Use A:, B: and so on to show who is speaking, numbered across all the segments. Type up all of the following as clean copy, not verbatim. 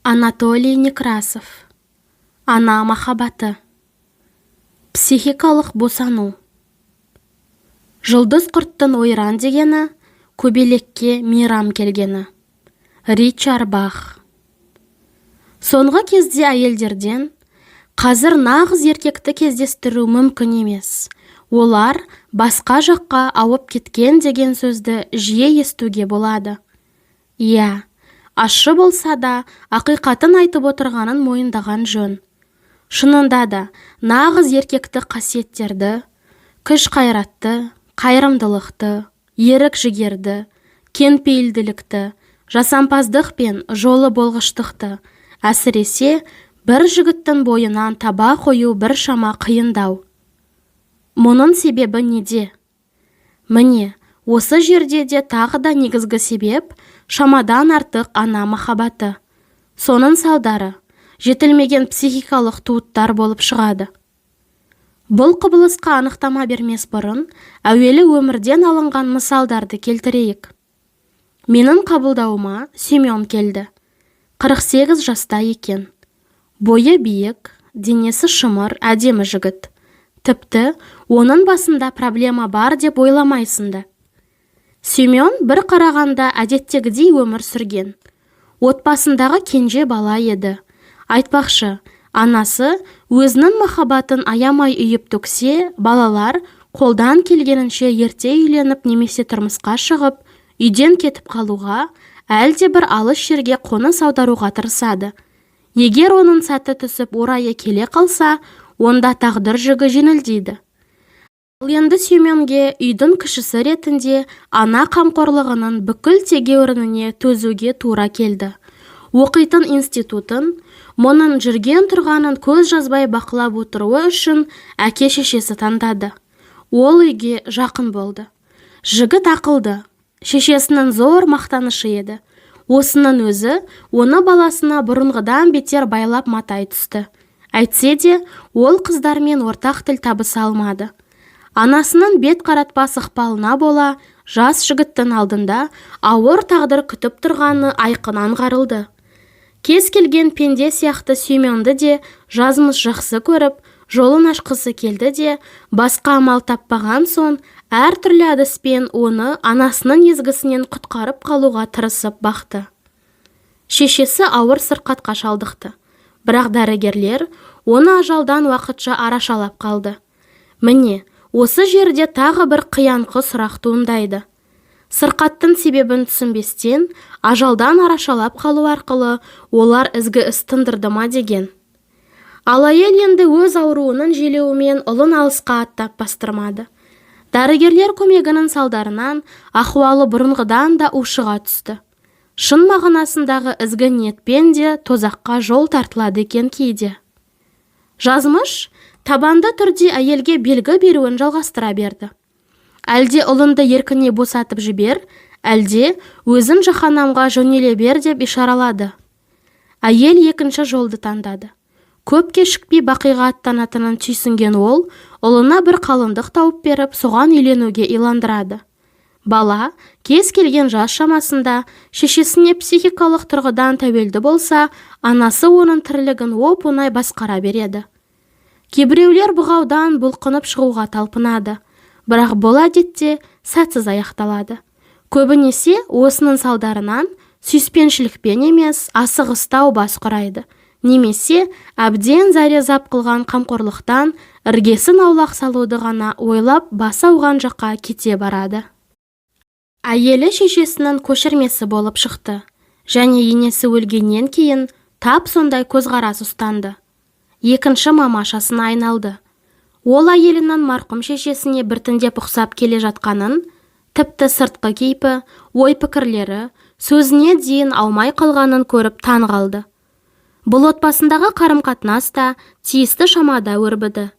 A: Анатолий Некрасов. Ана махаббаты. Психикалық босану. Жұлдыз құрттың ойран дегені, көбелекке мейрам келгені. Ричард Бах. Соңғы кезде әйелдерден қазір нағыз еркекті кездестіру мүмкін емес. Олар басқа жаққа ауып кеткен деген сөзді жиі естуге болады. Иә, ащы болса да ақиқатын айтып отырғанын мойындаған жөн. Шынында да нағыз еркекті қасиеттерді, күш қайратты, қайырымдылықты, ерік жігерді, кеңпейілділікті, жасампаздық пен жолы болғыштықты, әсіресе бір жігіттің бойынан таба қою бір шама қиындау. Мұның себебі неде? Міне, осы жерде де тағы да негізгі себеп шамадан артық ана махаббаты. Соның салдары жетілмеген психикалық туыттар болып шығады. Бұл құбылысқа анықтама бермес бұрын, әуелі өмірден алынған мысалдарды келтірейік. Менің қабылдауыма Семен келді. 48 жаста екен. Бойы биік, денесі шымыр, әдемі жігіт. Тіпті оның басында проблема бар деп ойламайсыңды. Семен бір қарағанда әдеттегідей өмір сүрген. Отбасындағы кенже бала еді. Айтпақшы, анасы өзінің махаббатын аямай үйіп төксе, балалар қолдан келгенінше ерте үйленіп немесе тұрмысқа шығып, үйден кетіп қалуға, әлде бір алыс жерге қоныс аударуға тырысады. Егер оның сәті түсіп орайы келе қалса, онда тағдыр жүгі жеңілдейді. Ал енді Семенге үйдің кішісі ретінде ана қамқорлығының бүкіл тегеурініне төзуге тура келді. Оқитын институтын, мұның жүрген тұрғанын көз жазбай бақылап отыруы үшін әке-шешесі таңдады. Ол үйге жақын болды. Жігіт ақылды, шешесінің зор мақтанышы еді. Осының өзі оны баласына бұрынғыдан бетер байлап матай түсті. Әйтсе де, ол қыздармен ортақ тіл табыса алмады. Анасының бет қаратпас ықпалына бола, жас жігіттің алдында ауыр тағдыр күтіп тұрғаны айқын аңғарылды. Кез келген пенде сияқты Семенді де жазмыш жақсы көріп, жолын ашқысы келді де, басқа амал таппаған соң, әр түрлі әдіспен оны анасының езгісінен құтқарып қалуға тырысып бақты. Шешесі ауыр сырқатқа шалдықты. Бірақ дәрігерлер оны ажалдан уақытша арашалап қалды. Міне, осы жерде тағы бір қиянқы сұрақ туындайды. Сырқаттың себебін түсінбестен, ажалдан арашалап қалу арқылы олар ізгі іс тындырды ма деген. Ал әйел енді өз ауруының желеуімен ұлын алысқа аттап бастырмады. Дәрігерлер көмегінің салдарынан ахуалы бұрынғыдан да ушыға түсті. Шын мағынасындағы ізгі ниетпен де тозаққа жол тартылады екен кейде. Жазмыш табанды түрде әйелге белгі беруін жалғастыра берді. Әлде ұлынды еркіне босатып жібер, әлде өзін жаһанамға жөнеле бер деп ишаралады. Әйел екінші жолды таңдады. Көп кешікпей бақиға аттанатынын түйсінген ол, ұлына бір қалыңдық тауып беріп, соған үйленуге иландырады. Бала, кез келген жас шамасында, шешесіне психикалық тұрғыдан тәуелді болса, анасы оның тірлігін оп-оңай басқара береді. Кейбіреулер бұғаудан бұлқынып шығуға талпынады, бірақ бұл әдетте сәтсіз аяқталады. Көбінесе осының салдарынан сүйіспеншілікпен емес, асығыстау бас құрайды. Немесе әбден зәрезап қылған қамқорлықтан іргесін аулақ салуды ғана ойлап басы ауған жаққа кете барады. Әйелі шешесінің көшірмесі болып шықты, және енесі өлгеннен кейін тап сондай көзқарас ұстанды. Екінші мамашасына айналды. Ол әйелінің марқұм шешесіне біртіндеп ұқсап келе жатқанын, тіпті сыртқы кейпі, ой-пікірлері, сөзіне дейін аумай қалғанын көріп таң қалды. Бұл отбасындағы қарым-қатынас та тиісті шамада өрбіді.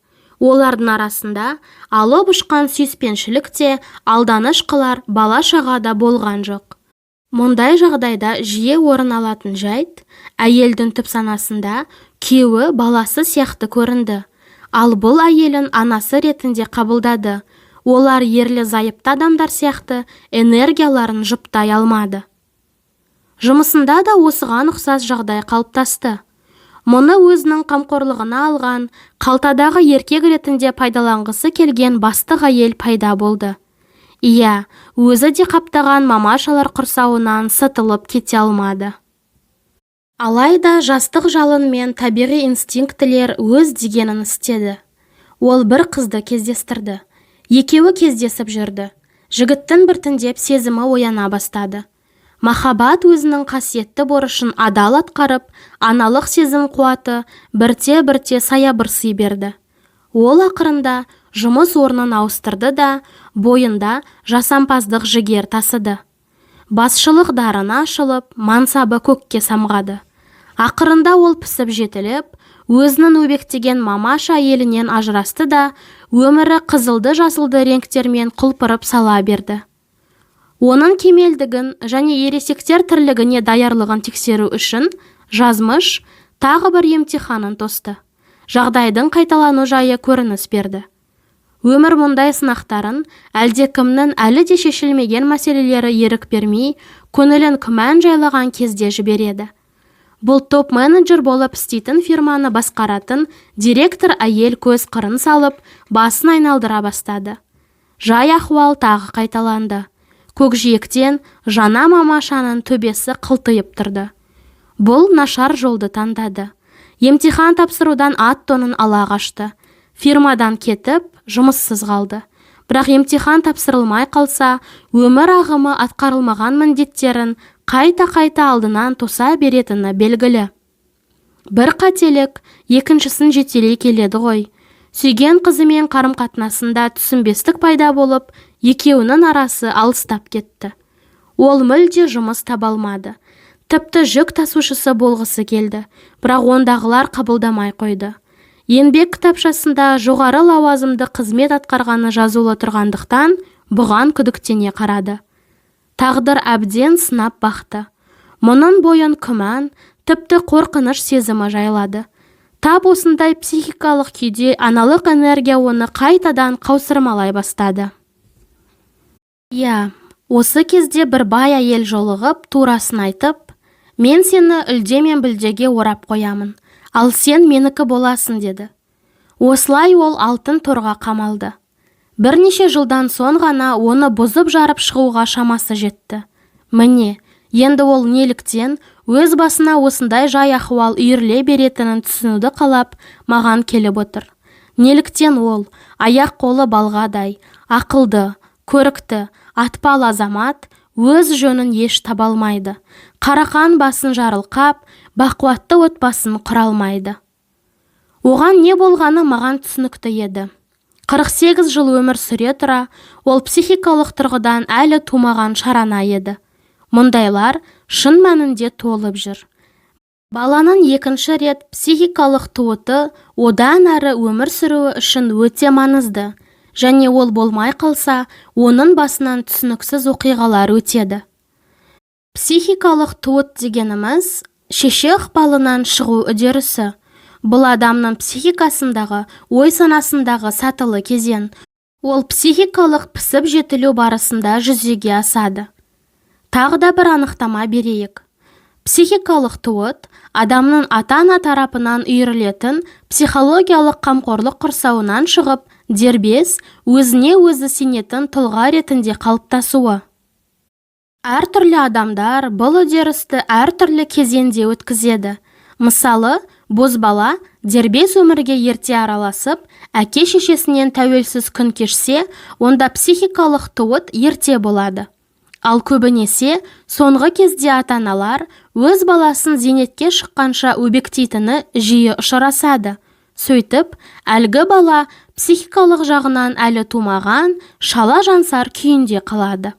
A: Олардың арасында алып ұшқан сүйіспеншілік те, алданыш қылар бала-шаға да болған жоқ. Мұндай жағдайда жиі орын алатын жайт, әйелдің түп санасында күйеуі баласы сияқты көрінді. Ал бұл әйелін анасы ретінде қабылдады. Олар ерлі зайыпты адамдар сияқты энергияларын жұптай алмады. Жұмысында да осыған ұқсас жағдай қалыптасты. Мұны өзінің қамқорлығына алған, қалтадағы еркек ретінде пайдаланғысы келген бастық әйел пайда болды. Иә, өзі де қаптаған мамашалар құрсауынан сытылып кете алмады. Алайда жастық жалын мен табиғи инстинктілер өз дегенін істеді. Ол бір қызды кездестірді. Екеуі кездесіп жүрді. Жігіттің біртіндеп сезімі ояна бастады. Махаббат өзінің қасиетті борышын адал атқарып, аналық сезім қуаты бірте-бірте саябырси берді. Ол ақырында жұмыс орнын ауыстырды да, бойында жасампаздық жігер тасыды. Басшылық дарыны ашылып, мансабы көкке самғады. Ақырында ол пісіп жетіліп, өзінің өбектеген мамаша әйелінен ажырасты да, өмірі қызылды-жасылды реңктермен құлпырып сала берді. Оның кемелдігін және ересектер тірлігіне даярлығын тексеру үшін жазмыш тағы бір емтиханын тосты. Жағдайдың қайталану жайы көрініс берді. Өмір мұндай сынақтарын әлдекімнің әлі де шешілмеген мәселелері ерік бермей, көңілін күмән жайлаған кезде жібереді. Бұл топ-менеджер болып істейтін фирманы басқаратын директор әйел көз қырын салып, басын айналдыра бастады. Жай ахуал тағы қайталанды. Көкжиектен жаңа мамашаның төбесі қылтиып тұрды. Бұл нашар жолды таңдады. Емтихан тапсырудан ат-тонын ала қашты. Фирмадан кетіп, жұмыссыз қалды. Бірақ емтихан тапсырылмай қалса, өмір ағымы атқарылмаған міндеттерін қайта-қайта алдынан тоса беретіні белгілі. Бір қателік екіншісін жетелей келеді ғой. Сүйген қызымен қарым-қатынасында түсінбестік пайда болып, екеуінің арасы алыстап кетті. Ол мүлде жұмыс таба алмады. Тіпті жүк тасушысы болғысы келді, бірақ ондағылар қабылдамай қойды. Еңбек кітапшасында жоғары лауазымды қызмет атқарғаны жазулы тұрғандықтан, бұған күдіктене қарады. Тағдыр әбден сынап бақты. Мұның бойын күмән, тіпті қорқыныш сезімі жайлады. Тап осындай психикалық күйде аналық энергия оны қайтадан қаусырмалай бастады. Иә, осы кезде бір бай әйел жолығып, турасын айтып, «Мен сені үлде мен бүлдеге орап қоямын, ал сен менікі боласың» деді. Осылай ол алтын торға қамалды. Бірнеше жылдан соң ғана оны бұзып жарып шығуға шамасы жетті. Міне, енді ол неліктен өз басына осындай жай ахуал үйіріле беретінін түсінуді қалап маған келіп отыр. Неліктен ол аяқ-қолы балғадай, ақылды, көрікті, атпал азамат өз жөнін еш таба алмайды. Қарақан басын жарылқап, бақуатты отбасын құра алмайды. Оған не болғаны маған түсінікті еді. 48 жыл өмір сүре тұра, ол психикалық тұрғыдан әлі тумаған шарана еді. Мұндайлар шын мәнінде толып жүр. Баланың екінші рет психикалық туыты одан әрі өмір сүруі үшін өте маңызды, және ол болмай қалса, оның басынан түсініксіз оқиғалар өтеді. Психикалық туыт дегеніміз шеше ықпалынан шығу үдерісі. Бұл адамның психикасындағы, ой-санасындағы сатылы кезең. Ол психикалық пісіп жетілу барысында жүзеге асады. Тағы да бір анықтама берейік. Психикалық туыт адамның ата-ана тарапынан үйірілетін психологиялық қамқорлық құрсауынан шығып, дербес, өзіне өзі сенетін тұлға ретінде қалыптасуы. Әртүрлі адамдар бұл үдерісті әртүрлі кезеңде өткізеді. Мысалы, бозбала дербес өмірге ерте араласып, әке-шешесінен тәуелсіз күн кешсе, онда психикалық туыт ерте болады. Ал көбінесе соңғы кезде ата-аналар өз баласын зейнетке шыққанша өбектейтіні жиі ұшырасады. Сөйтіп, әлгі бала психикалық жағынан әлі тумаған, шала жансар күйінде қалады.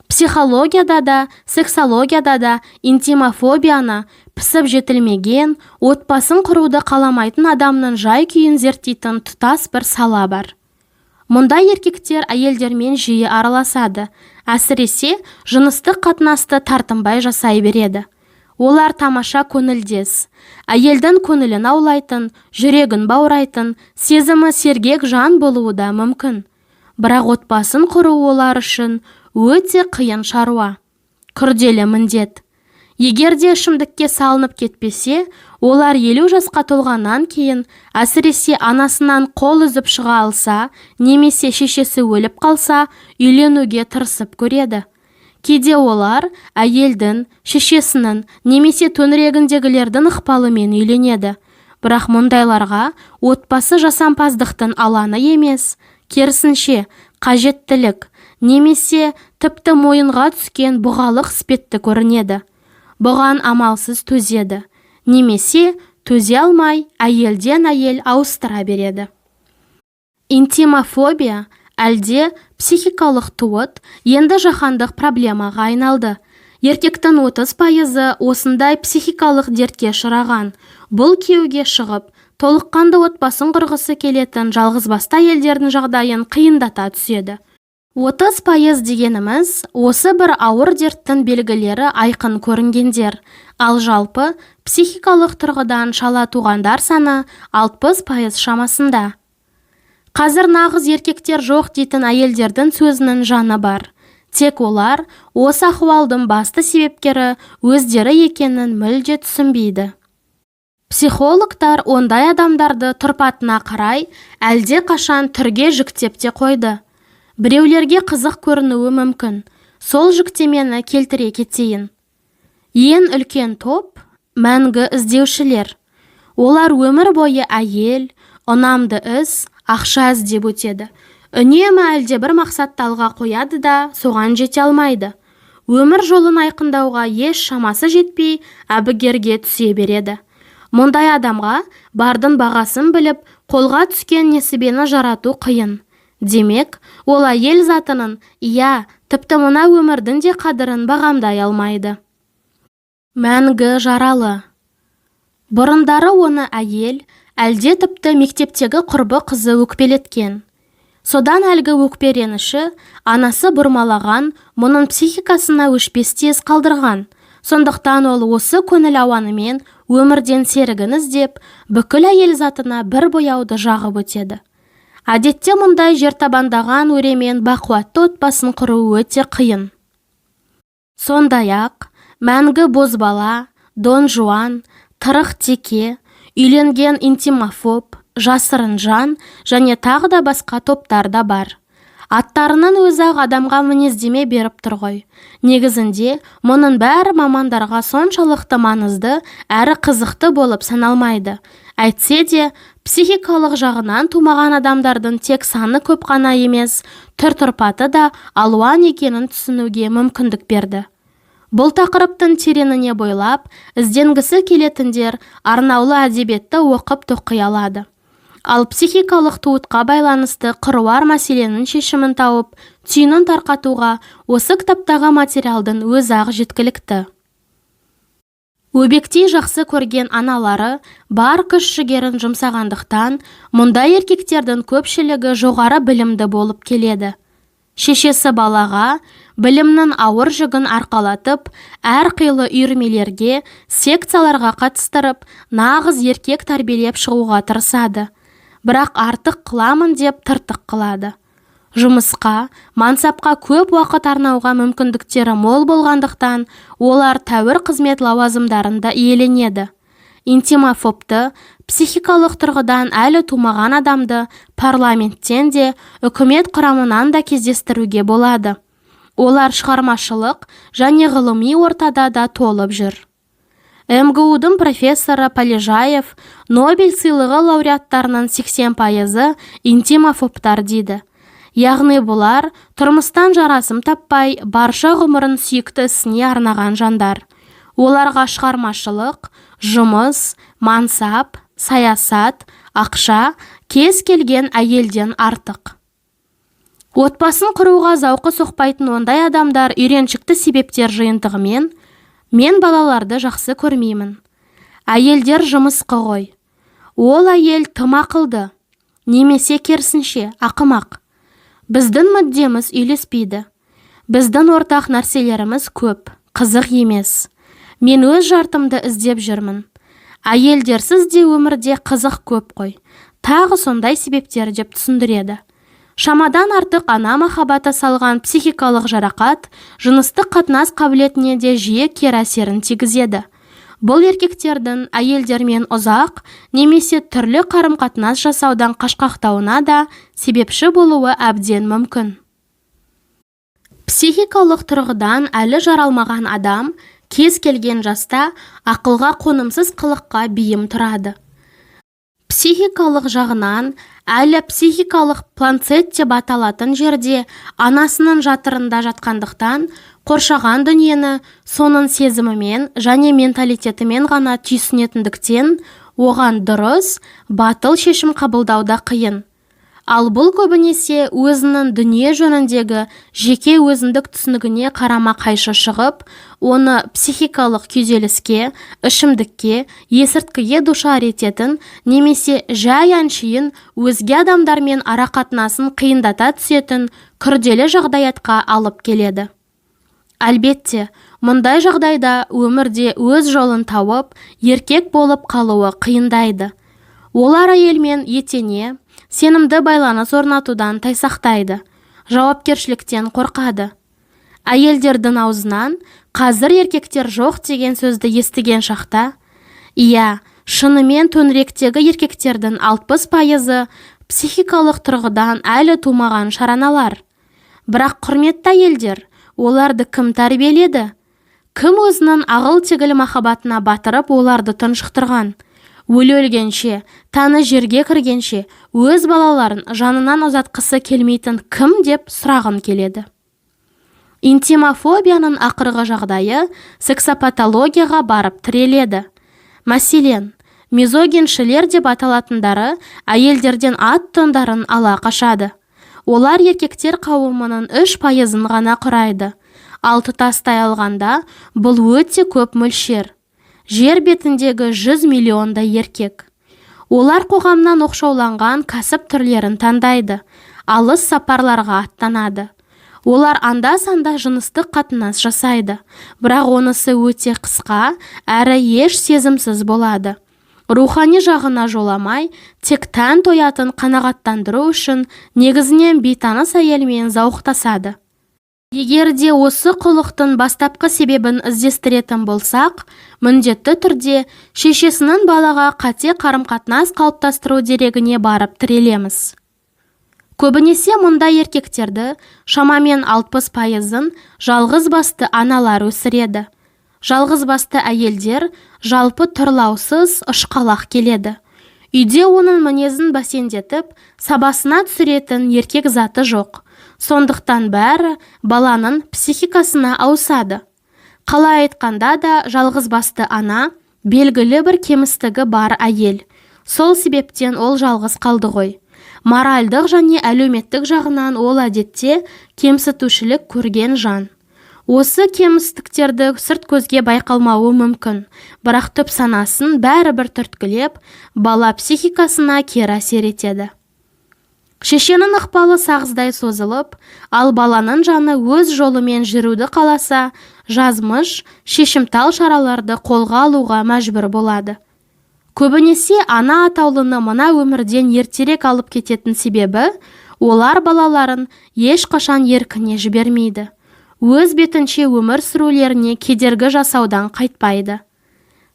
A: Психологияда да, сексологияда да интимофобияны, пісіп жетілмеген, отбасын құруды қаламайтын адамның жай күйін зерттейтін тұтас бір сала бар. Мұнда еркектер әйелдермен жиі араласады, әсіресе жыныстық қатынасты тартынбай жасай береді. Олар тамаша көңілдес, әйелдің көңілін аулайтын, жүрегін баурайтын, сезімі сергек жан болуы да мүмкін. Бірақ отбасын құру олар үшін өте қиын шаруа. Күрделі міндет. Егер де ішімдікке салынып кетпесе, олар 50 жасқа толғаннан кейін, әсіресе анасынан қол үзіп шыға алса, немесе шешесі өліп қалса, үйленуге тырысып көреді. Кейде олар әйелдің, шешесінің, немесе төңірегіндегілердің ықпалымен үйленеді. Бірақ мұндайларға отбасы жасампаздықтың алаңы емес, керісінше қажеттілік, немесе тіпті мойынға түскен бұғалық іспетті көрінеді. Бұған амалсыз төзеді, немесе төзе алмай әйелден әйел ауыстыра береді. Интимофобия әлде психикалық туыт енді жаһандық проблемаға айналды. Еркектің 30% осындай психикалық дертке ұшыраған. Бұл күйеуге шығып, толыққанды отбасын құрғысы келетін жалғызбасты әйелдердің жағдайын қиындата түседі. 30% дегеніміз осы бір ауыр дерттің белгілері айқын көрінгендер, ал жалпы психикалық тұрғыдан шала туғандар саны 60% шамасында. Қазір нағыз еркектер жоқ дейтін әйелдердің сөзінің жаны бар. Тек олар осы ахуалдың басты себепкері өздері екенін мүлде түсінбейді. Психологтар ондай адамдарды тұрпатына қарай әлде қашан түрге жіктеп те қойды. Біреулерге қызық көрінуі мүмкін. Сол жүктемені келтіре кетейін. Ең үлкен топ – мәңгі іздеушілер. Олар өмір бойы әйел, ұнамды іс, ақша іздеп өтеді. Үнемі әлде бір мақсатты алға қояды да, соған жете алмайды. Өмір жолын айқындауға еш шамасы жетпей, әбігерге түсе береді. Мұндай адамға бардың бағасын біліп, қолға түскен несібені жарату қиын. Демек, ол әйел затының, тіпті мына өмірдің де қадірін бағамдай алмайды. Мәңгі жаралы. Бұрындары оны әйел, әлде тіпті мектептегі құрбы қызы өкпелеткен. Содан әлгі өкпереніші анасы бұрмалаған, мұның психикасына өшпестес қалдырған. Сондықтан ол осы көңіл ауанымен өмірден серігін іздеп, бүкіл әйел затына бір бояуды жағып өтеді. Әдетте мұндай жертабандаған өремен бақуатты отбасын құру өте қиын. Сондай-ақ, мәңгі бозбала, дон жуан, тырық теке, үйленген интимофоб, жасырын жан және тағы да басқа топтар да бар. Аттарының өзі-ақ адамға мінездеме беріп тұр ғой. Негізінде, мұның бәрі мамандарға соншалықты маңызды әрі қызықты болып саналмайды. Әйтсе де, психикалық жағынан тумаған адамдардың тек саны көп қана емес, түр-тұрпаты да алуан екенін түсінуге мүмкіндік берді. Бұл тақырыптың тереңіне бойлап, ізденгісі келетіндер арнаулы әдебиетті оқып тоқи алады. Ал психикалық туытқа байланысты қыруар мәселенің шешімін тауып, түйінін тарқатуға осы кітаптағы материалдың өзі-ақ жеткілікті. Өбектей жақсы көрген аналары бар күш-жігерін жұмсағандықтан, мұндай еркектердің көпшілігі жоғары білімді болып келеді. Шешесі балаға білімнің ауыр жүгін арқалатып, әрқилы үйірмелерге, секцияларға қатыстырып, нағыз еркек тәрбиелеп шығуға тырысады. Бірақ артық қыламын деп тыртық қылады. Жұмысқа, мансапқа көп уақыт арнауға мүмкіндіктері мол болғандықтан, олар тәуір қызмет лауазымдарында иеленеді. Интимофобты, психикалық тұрғыдан әлі тумаған адамды парламенттен де, үкімет құрамынан да кездестіруге болады. Олар шығармашылық және ғылыми ортада да толып жүр. МГУ-дың профессоры Полежаев Нобель сыйлығы лауреаттарының 80% интимофобтар дейді. Яғни бұлар тұрмыстан жарасым таппай, барша ғұмырын сүйікті ісіне арнаған жандар. Оларға шығармашылық, жұмыс, мансап, саясат, ақша кез келген әйелден артық. Отбасын құруға зауқы соқпайтын ондай адамдар үйреншікті себептер жиынтығымен «Мен балаларды жақсы көрмеймін. Әйелдер жұмысқа ғой. Ол әйел тым ақылды, немесе керісінше ақымақ. Біздің мүддеміз үйлеспейді. Біздің ортақ нәрселеріміз көп, қызық емес. Мен өз жартымды іздеп жүрмін. Әйелдерсіз де өмірде қызық көп қой». Тағы сондай себептер деп түсіндіреді. Шамадан артық ана махаббаты салған психикалық жарақат жыныстық қатынас қабілетіне де жиі кері әсерін тигізеді. Бұл еркектердің әйелдермен ұзақ немесе түрлі қарым-қатынас жасаудан қашқақтауына да себепші болуы әбден мүмкін. Психикалық тұрғыдан әлі жаралмаған адам кез келген жаста ақылға қонымсыз қылыққа бейім тұрады. Психикалық жағынан әлі психикалық планцет деп аталатын жерде анасының жатырында жатқандықтан қоршаған дүниені соның сезімімен және менталитетімен ғана түйсінетіндіктен оған дұрыс, батыл шешім қабылдауда қиын. Ал бұл көбінесе өзінің дүние жөніндегі жеке өзіндік түсінігіне қарама қайшы шығып, оны психикалық күйзеліске, ішімдікке, есірткіге душар ететін немесе жай әншейін өзге адамдармен арақатынасын қиындата түсетін күрделі жағдаятқа алып келеді. Әлбетте, мұндай жағдайда өмірде өз жолын тауып, еркек болып қалуы қиындайды. Олар әйелмен етене, сенімді байланыс орнатудан тайсақтайды, жауапкершіліктен қорқады. Әйелдердің аузынан қазір еркектер жоқ деген сөзді естіген шақта, иә, шынымен төңіректегі еркектердің 60% психикалық тұрғыдан әлі тумаған шараналар. Бірақ құрметті әйелдер, оларды кім тәрбиеледі? Кім өзінің ағыл-тегіл махаббатына батырып оларды тұншықтырған? Өле-өлгенше, таны жерге кіргенше, өз балаларын жанынан ұзатқысы келмейтін кім деп сұрағым келеді. Интимофобияның ақырғы жағдайы сексопатологияға барып тіреледі. Мәселен, мизогиншілер деп аталатындары әйелдерден ат тондарын ала қашады. Олар еркектер қауымының 3% ғана құрайды. Ал тұтастай алғанда бұл өте көп мөлшер. Жер бетіндегі 100 миллиондай еркек. Олар қоғамнан оқшауланған кәсіп түрлерін таңдайды, алыс сапарларға аттанады. Олар анда-санда жыныстық қатынас жасайды, бірақ онысы өте қысқа, әрі еш сезімсіз болады. Рухани жағына жоламай, тек тән тоятын қанағаттандыру үшін негізінен бейтаныс әйелмен зауықтасады. Егер де осы құлықтың бастапқы себебін іздестіретін болсақ, міндетті түрде шешесінің балаға қате қарым-қатынас қалыптастыру дерегіне барып тірелеміз. Көбінесе мұндай еркектерді шамамен 60%-ын жалғыз басты аналар өсіреді. Жалғыз басты әйелдер жалпы тұрлаусыз ұшқалақ келеді. Үйде оның мінезін бәсеңдетіп, сабасына түсіретін еркек заты жоқ. Сондықтан бәрі баланың психикасына ауысады. Қалай айтқанда да жалғыз басты ана белгілі бір кемістігі бар әйел. Сол себептен ол жалғыз қалды ғой. Моральдық және әлеуметтік жағынан ол әдетте кемсітушілік көрген жан. Осы кемістіктерді сырт көзге байқалмауы мүмкін, бірақ түп санасын бәрібір түрткілеп, бала психикасына кері әсер етеді. Шешенің ықпалы сағыздай созылып, ал баланың жаны өз жолымен жүруді қаласа, жазмыш, шешімтал шараларды қолға алуға мәжбүр болады. Көбінесе ана атаулыны мына өмірден ертерек алып кететін себебі, олар балаларын ешқашан еркіне жібермейді. Өз бетінше өмір сүрулеріне кедергі жасаудан қайтпайды.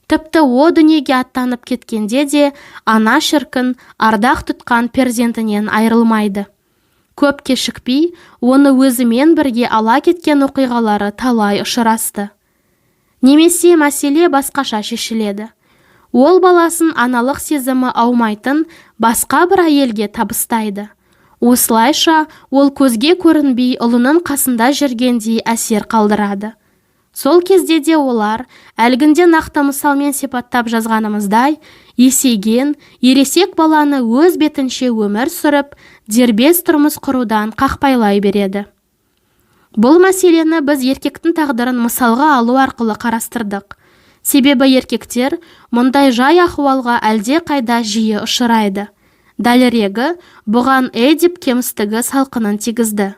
A: Тіпті о дүниеге аттанып кеткенде де ана шіркін ардақ тұтқан перзентінен айрылмайды. Көп кешікпей, оны өзімен бірге ала кеткен оқиғалары талай ұшырасты. Немесе мәселе басқаша шешіледі. Ол баласын аналық сезімі аумайтын басқа бір әйелге табыстайды. Осылайша ол көзге көрінбей ұлының қасында жүргендей әсер қалдырады. Сол кезде де олар, әлгінде нақты мысалмен сипаттап жазғанымыздай, есейген, ересек баланы өз бетінше өмір сүріп, дербес тұрмыс құрудан қақпайлай береді. Бұл мәселені біз еркектің тағдырын мысалға алу арқылы қарастырдық. Себебі еркектер мұндай жай ахуалға әлде қайда жиі ұшырайды. Дәлірегі, бұған Эдип кемістігі салқынын тигізді.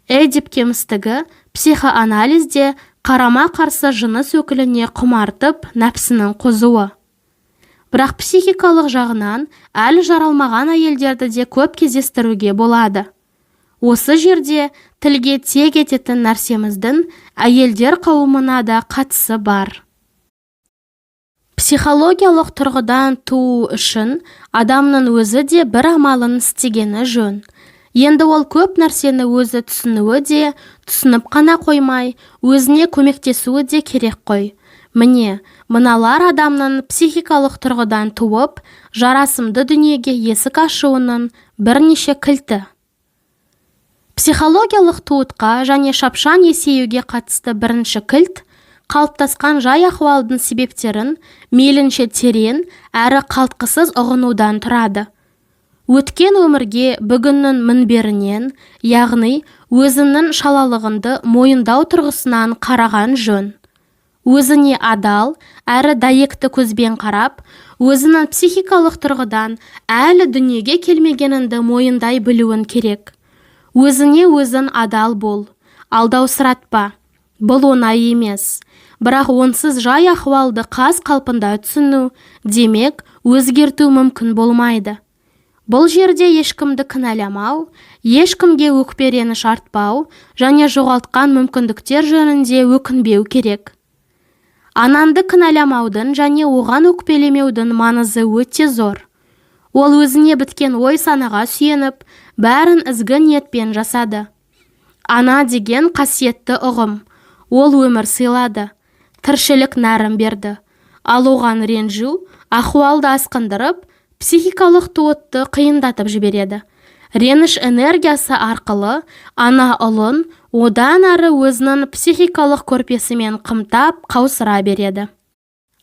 A: Эдип кемістігі психоанализде қарама-қарсы жыныс өкіліне құмартып нәпсінің қозуы. Бірақ психикалық жағынан әлі жаралмаған әйелдерді де көп кездестіруге болады. Осы жерде тілге тиек ететін нәрсеміздің әйелдер қауымына да қатысы бар. Психологиялық тұрғыдан туу үшін адамның өзі де бір амалын істегені жөн. Енді ол көп нәрсені өзі түсінуі де, түсініп қана қоймай, өзіне көмектесуі де керек қой. Міне, мыналар адамның психикалық тұрғыдан туып, жарасымды дүниеге есік ашуының бірнеше кілті. Психологиялық туытқа және шапшаң есеюге қатысты бірінші кілт, қалыптасқан жай ахуалдың себептерін мейлінше терең әрі қалтқысыз ұғынудан тұрады. Өткен өмірге бүгіннің мінберінен, яғни өзінің шалалығынды мойындау тұрғысынан қараған жөн. Өзіне адал, әрі дәйекті көзбен қарап, өзінің психикалық тұрғыдан әлі дүниеге келмегенінді мойындай білуін керек. Өзіне өзін адал бол, алдаусыратпа. Бұл оңай емес. Бірақ онсыз жай ахуалды қаз қалпында түсіну, демек, өзгерту мүмкін болмайды. Бұл жерде ешкімді кінәламау, ешкімге өкпереніш артпау және жоғалтқан мүмкіндіктер жөнінде өкінбеу керек. Ананды кінәламаудың және оған өкпелемеудің маңызы өте зор. Ол өзіне біткен ой санаға сүйеніп, бәрін ізгі ниетпен жасады. Ана деген қасиетті ұғым. Ол өмір сыйлады, тіршілік нәрін берді. Ал оған ренжу, ахуалды асқындырып, психикалық туытты қиындатып жібереді. Реніш энергиясы арқылы ана ұлын одан әрі өзінің психикалық көрпесімен қымтап қаусыра береді.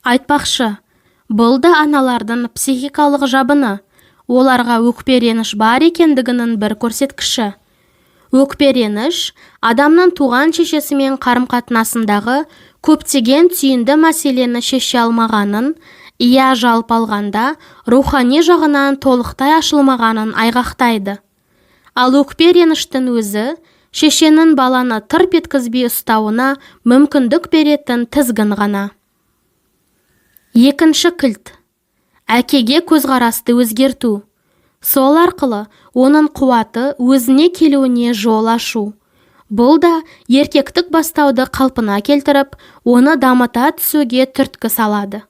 A: Айтпақшы, бұл да аналардың психикалық жабыны, оларға өкпереніш бар екендігінің бір көрсеткіші. Өкпереніш адамның туған шешесімен қарым-қатынасындағы көптеген түйінді мәселені шеше алмағанын, иә жалпы алғанда рухани жағынан толықтай ашылмағанын айғақтайды. Ал өкпереніштің өзі шешенің баланы тырп еткізбей ұстауына мүмкіндік беретін тізгін ғана. Екінші кілт. Әкеге көзқарасты өзгерту. Сол арқылы оның қуаты өзіне келуіне жол ашу. Бұл да еркектік бастауды қалпына келтіріп, оны дамыта түсуге түрткі салады.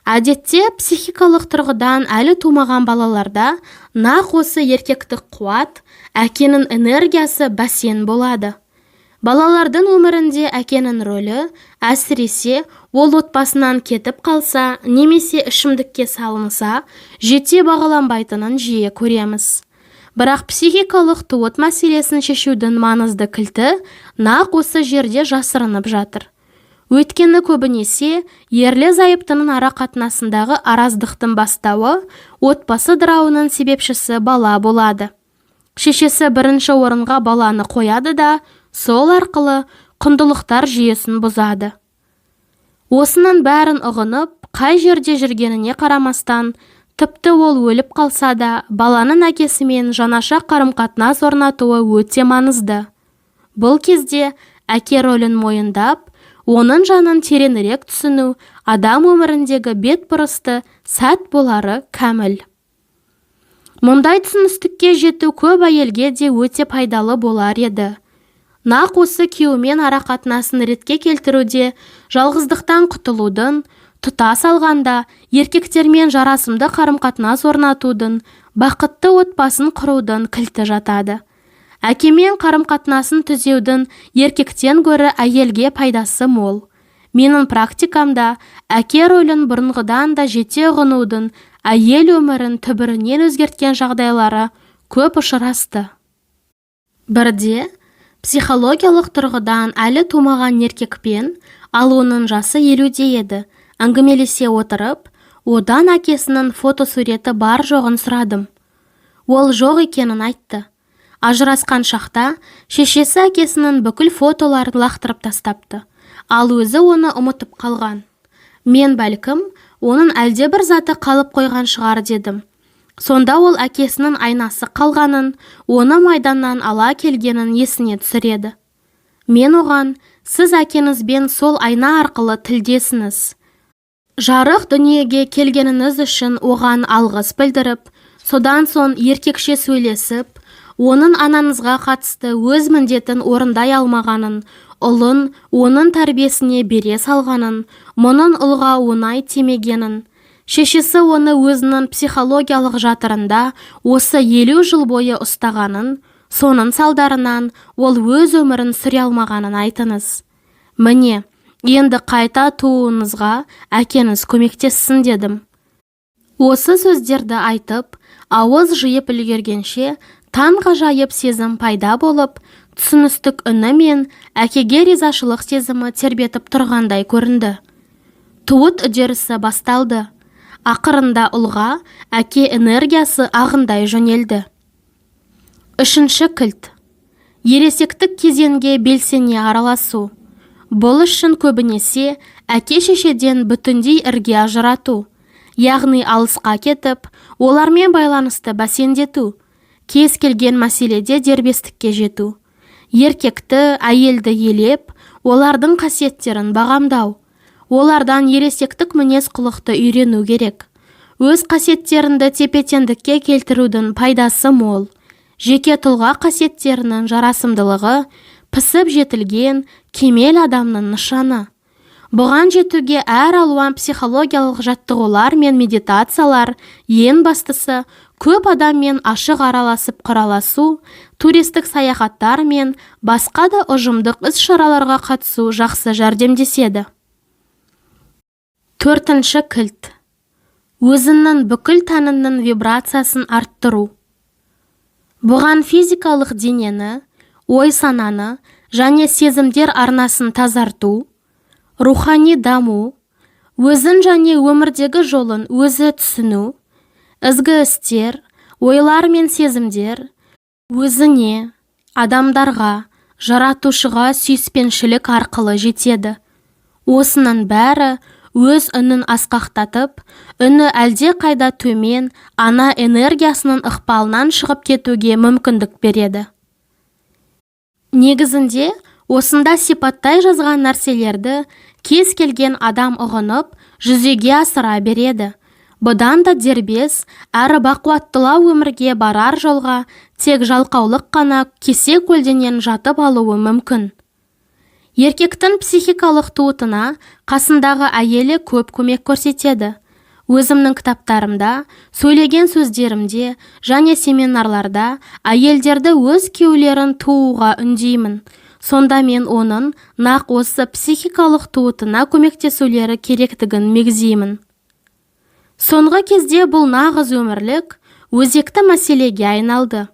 A: Әдетте психикалық тұрғыдан әлі тумаған балаларда нақ осы еркектік қуат, әкенің энергиясы бәсен болады. Балалардың өмірінде әкенің рөлі, әсіресе ол отбасынан кетіп қалса, немесе ішімдікке салынса, жете бағаланбайтынын жиі көреміз. Бірақ психикалық туыт мәселесін шешудің маңызды кілті нақ осы жерде жасырынып жатыр. Өйткені көбінесе ерлі-зайыптының ара қатынасындағы араздықтың бастауы, отбасы дырауының себепшісі бала болады. Шешесі бірінші орынға баланы қояды да, сол арқылы құндылықтар жүйесін бұзады. Осының бәрін ұғынып, қай жерде жүргеніне қарамастан, тіпті ол өліп қалса да, баланың әкесімен жаңаша қарым-қатынас орнатуы өте маңызды. Бұл кезде әке рөлін мойындап, оның жанын тереңірек түсіну, адам өміріндегі бет бұрысты сәт болары кәміл. Мұндай түсіністікке жету көп әйелге де өте пайдалы болар еді. Нақ осы күйеумен ара қатынасын ретке келтіруде, жалғыздықтан құтылудың, тұтас алғанда еркектермен жарасымды қарым-қатынас орнатудың, бақытты отбасын құрудың кілті жатады. Әкемен қарым-қатынасын түзеудің еркектен гөрі әйелге пайдасы мол. Менің практикамда әке рөлін бұрынғыдан да жете ұғынудың әйел өмірін түбірінен өзгерткен жағдайлары көп ұшырасты. Бірде, психологиялық тұрғыдан әлі тумаған еркекпен, ал оның жасы 50-де еді, әңгімелесе отырып, одан әкесінің фотосуреті бар жоғын сұрадым. Ол жоқ екенін айтты. Ажырасқан шақта шешесі әкесінің бүкіл фотоларын лақтырып тастапты, ал өзі оны ұмытып қалған. Мен бәлкім, оның әлде бір заты қалып қойған шығар дедім. Сонда ол әкесінің айнасы қалғанын, оны майданнан ала келгенін есіне түсіреді. Мен оған, сіз әкеңізбен сол айна арқылы тілдесіңіз. Жарық дүниеге келгеніңіз үшін оған алғыс білдіріп, содан соң еркекше сөйлесіп, оның анаңызға қатысты өз міндетін орындай алмағанын, ұлын оның тәрбиесіне бере салғанын, мұның ұлға оңай тимегенін, шешесі оны өзінің психологиялық жатырында осы 50 жыл бойы ұстағанын, соның салдарынан ол өз өмірін сүре алмағанын айтыңыз. Міне, енді қайта тууыңызға әкеңіз көмектессін дедім. Осы сөздерді айтып, ауыз жиып үлгергенше таңғажайып сезім пайда болып, түсіністік үні мен әкеге ризашылық сезімі тербетіп тұрғандай көрінді. Туыт үдерісі басталды. Ақырында ұлға әке энергиясы ағындай жөнелді. Үшінші кілт. Ересектік кезеңге белсене араласу. Бұл үшін көбінесе әке-шешеден бүтіндей ірге ажырату, яғни алысқа кетіп, олармен байланысты бәсеңдету, кез келген мәселеде дербестікке жету, еркекті, әйелді елеп, олардың қасиеттерін бағамдау, олардан ересектік мінез-құлықты үйрену керек. Өз қасиеттерінді тепе-теңдікке келтірудің пайдасы мол. Жеке тұлға қасиеттерінің жарасымдылығы пісіп жетілген кемел адамның нышаны. Бұған жетуге әр алуан психологиялық жаттығулар мен медитациялар, ең бастысы көп адаммен ашық араласып құраласу, туристік саяхаттар мен басқа да ұжымдық іс-шараларға қатысу жақсы жәрдемдеседі. Төртінші кілт. Өзіңнің бүкіл тәніңнің вибрациясын арттыру. Бұған физикалық денені, ой-сананы және сезімдер арнасын тазарту, рухани даму, өзін және өмірдегі жолын өзі түсіну, ізгі істер, ойлар мен сезімдер, өзіне, адамдарға, жаратушыға сүйіспеншілік арқылы жетеді. Осының бәрі өз үнін асқақтатып, үні әлде қайда төмен ана энергиясының ықпалынан шығып кетуге мүмкіндік береді. Негізінде, осында сипаттай жазған нәрселерді кез келген адам ұғынып, жүзеге асыра береді. Бұдан да дербес, әрі бақуаттылау өмірге барар жолға тек жалқаулық қана кесе көлденен жатып алуы мүмкін. Еркектің психикалық туытына қасындағы әйелі көп көмек көрсетеді. Өзімнің кітаптарымда, сөйлеген сөздерімде және семинарларда әйелдерді өз күйеулерін тууға үндеймін. Сонда мен оның нақ осы психикалық туытына көмектесулері керектігін мегзеймін. Соңғы кезде бұл нағыз өмірлік, өзекті мәселеге айналды.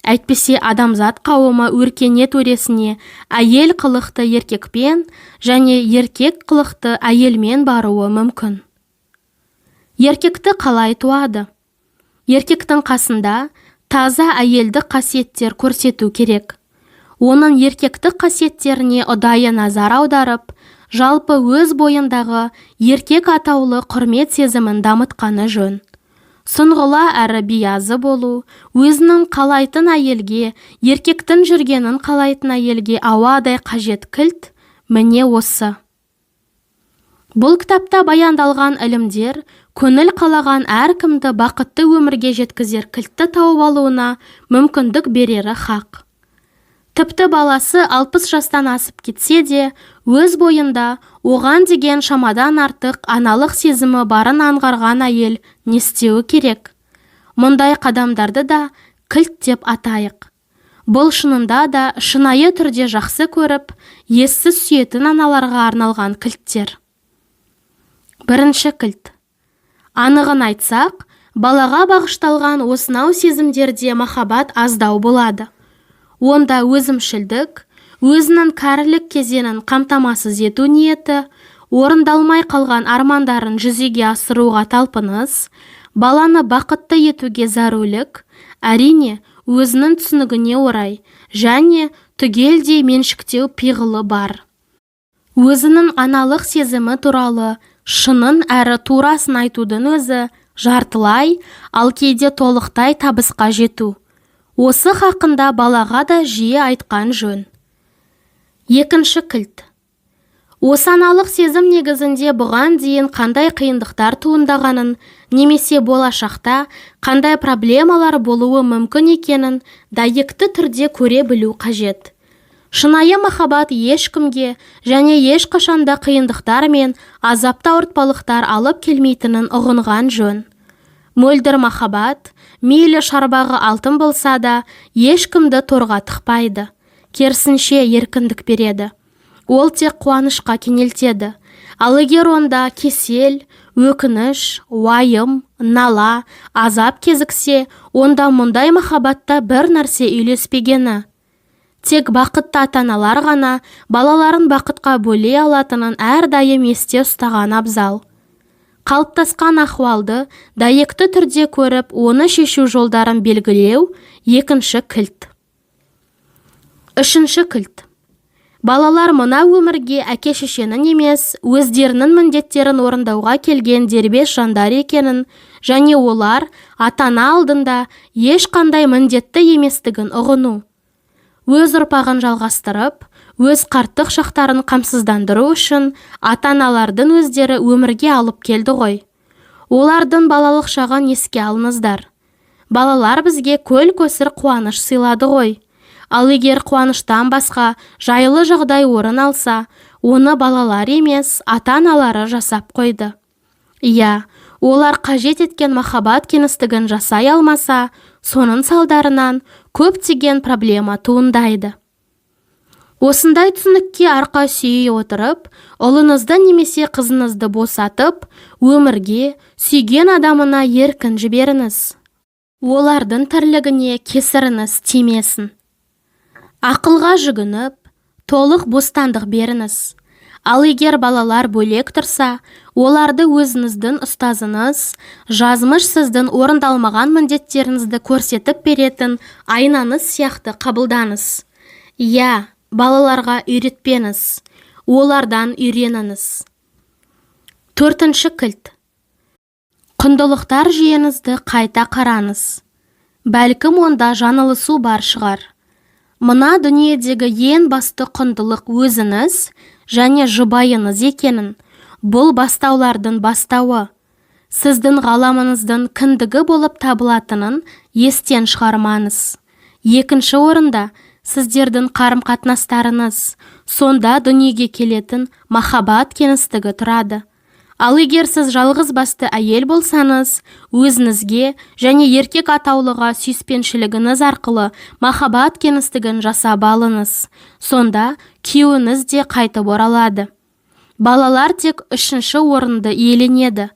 A: Әйтпесе адамзат қауымы өркениет өресіне әйел қылықты еркекпен және еркек қылықты әйелмен баруы мүмкін. Еркекті қалай туады? Еркектің қасында таза әйелді қасиеттер көрсету керек. Оның еркектік қасиеттеріне ұдайы назар аударып, жалпы өз бойындағы еркек атаулы құрмет сезімін дамытқаны жөн. Сұңғыла әрі биязы болу, өзінің қалайтын әйелге, еркектің жүргенін қалайтын әйелге ауадай қажет кілт, міне осы. Бұл кітапта баяндалған ілімдер, көңіл қалаған әркімді бақытты өмірге жеткізер кілтті тауып алуына мүмкіндік берері хақ. Тіпті баласы 60 жастан асып кетсе де, өз бойында оған деген шамадан артық аналық сезімі барын аңғарған әйел не істеуі керек? Мұндай қадамдарды да кілт деп атайық. Бұл шынында да шынайы түрде жақсы көріп, ессіз сүйетін аналарға арналған кілттер. Бірінші кілт. Анығын айтсақ, балаға бағышталған осынау сезімдерде махаббат аздау болады. Онда өзімшілдік, өзінің кәрілік кезеңін қамтамасыз ету ниеті, орындалмай қалған армандарын жүзеге асыруға талпыныс, баланы бақытты етуге зәрулік, әрине өзінің түсінігіне орай және түгелдей меншіктеу пиғылы бар. Өзінің аналық сезімі туралы шынын әрі турасын айтудың өзі жартылай, ал кейде толықтай табысқа жету. Осы хақында балаға да жиі айтқан жөн. Екінші кілт. Осы аналық сезім негізінде бұған дейін қандай қиындықтар туындағанын, немесе болашақта қандай проблемалар болуы мүмкін екенін дәйекті түрде көре білу қажет. Шынайы махаббат ешкімге және ешқашанда қиындықтар мен азапты ауыртпалықтар алып келмейтінін ұғынған жөн. Мөлдір махаббат, мейлі шарбағы алтын болса да, ешкімді торға тықпайды. Керісінше еркіндік береді. Ол тек қуанышқа кенелтеді. Ал егер онда кесел, өкініш, уайым, нала, азап кезіксе, онда мұндай махаббатта бір нәрсе үйлеспегені. Тек бақытты ата-аналар ғана балаларын бақытқа бөлей алатынын әрдайым есте ұстаған абзал. Қалыптасқан ахуалды дәйекті түрде көріп, оны шешу жолдарын белгілеу екінші кілт. Үшінші кілт. Балалар мына өмірге әке-шешенің емес, өздерінің міндеттерін орындауға келген дербес жандар екенін, және олар ата-ана алдында ешқандай міндетті еместігін ұғыну. Өз ұрпағын жалғастырып, өз қарттық шақтарын қамсыздандыру үшін ата-аналардың өздері өмірге алып келді ғой. Олардың балалық шағын еске алыңыздар. Балалар бізге көл-көсір қуаныш сыйлады ғой. Ал егер қуаныштан басқа жайлы жағдай орын алса, оны балалар емес, ата-аналары жасап қойды. Иә, олар қажет еткен махаббат кеңістігін жасай алмаса, соның салдарынан көптеген проблема туындайды. Осындай түсінікке арқа сүйей отырып, ұлыңызды немесе қызыңызды босатып, өмірге сүйген адамына еркін жіберіңіз. Олардың тірлігіне кесіріңіз тимесін. Ақылға жүгініп, толық бостандық беріңіз. Ал егер балалар бөлек тұрса, оларды өзіңіздің ұстазыңыз, жазмыш сіздің орындалмаған міндеттеріңізді көрсетіп беретін айнаңыз сияқты қабылдаңыз. Иә, балаларға үйретпеңіз, олардан үйреніңіз. Төртінші кілт. Құндылықтар жүйеңізді қайта қараңыз. Бәлкім онда жаңылысу бар шығар. Мына дүниедегі ең басты құндылық өзіңіз және жұбайыңыз екенін, бұл бастаулардың бастауы. Сіздің ғаламыңыздың кіндігі болып табылатынын естен шығармаңыз. Екінші орында сіздердің қарым-қатынастарыңыз, сонда дүниеге келетін махаббат кеңістігі тұрады. Ал егер сіз жалғыз басты әйел болсаңыз, өзіңізге және еркек атаулыға сүйіспеншілігіңіз арқылы махаббат кеңістігін жасап алыңыз. Сонда күйеуіңіз де қайтып оралады. Балалар тек үшінші орынды иеленеді.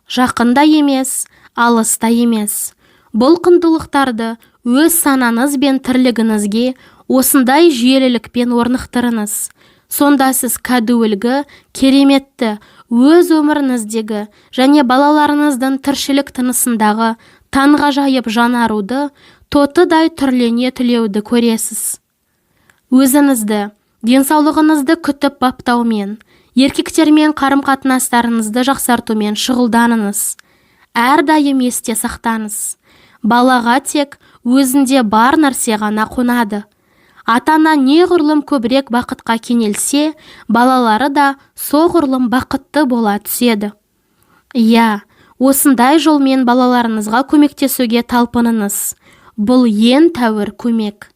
A: Жақында емес, алыста емес. Бұл құндылықтарды өз санаңыз бен тірлігіңізге осындай жүйелілікпен орнықтырыңыз. Сонда сіз кәдуілгі, кереметті, өз өміріңіздегі және балаларыңыздың тіршілік тынысындағы таңғажайып жанаруды, тотыдай түрлене түлеуді көресіз. Өзіңізді, денсаулығыңызды күтіп баптаумен, еркектермен қарым-қатынастарыңызды жақсартумен шұғылданыңыз. Әрдайым есте сақтаңыз. Балаға тек өзінде бар нәрсе ғана қонады. Ата-ана неғұрлым көбірек бақытқа кенелсе, балалары да соғұрлым бақытты бола түседі. Иә, осындай жолмен балаларыңызға көмектесуге талпыныңыз. Бұл ең тәуір көмек.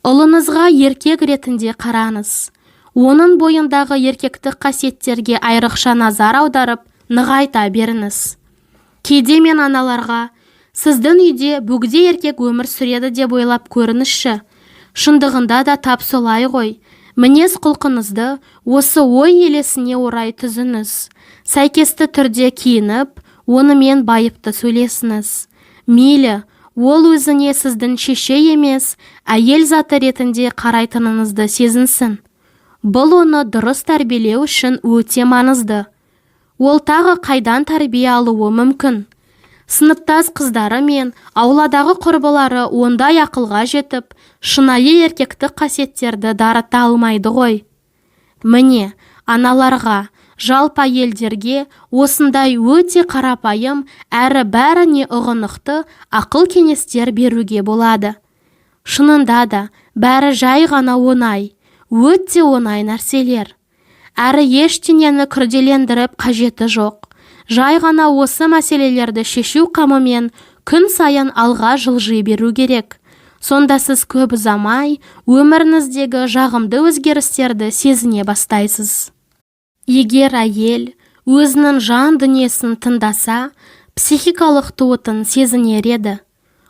A: Ұлыңызға еркек ретінде қараңыз. Оның бойындағы еркектік қасиеттерге айрықша назар аударып, нығайта беріңіз. Кейде мен аналарға, сіздің үйде бөгде еркек өмір сүреді деп ойлап көріңізші. Шындығында да тап солай ғой. Мінез құлқыңызды осы ой елесіне орай түзіңіз. Сәйкесті түрде киініп, онымен байыпты сөйлесіңіз. Мейлі, ол өзіне сіздің шеше емес, әйел заты ретінде қарайтыныңызды сезінсін. Бұл оны дұрыс тәрбиелеу үшін өте маңызды. Ол тағы қайдан тәрбие алуы мүмкін? Сыныптас қыздары мен ауладағы құрбылары ондай ақылға жетіп, шынайы еркектік қасиеттерді дарыта алмайды ғой. Міне, аналарға, жалпы әйелдерге осындай өте қарапайым әрі бәріне ұғынықты ақыл кеңестер беруге болады. Шынында да бәрі жай ғана оңай, өте оңай нәрселер. әрі ештеңені күрделендіріп қажеті жоқ. Жай ғана осы мәселелерді шешу қамымен күн сайын алға жылжи беру керек. Сонда сіз көп ұзамай өміріңіздегі жағымды өзгерістерді сезіне бастайсыз. Егер әйел өзінің жан дүниесін тыңдаса, психикалық туытын сезінер еді.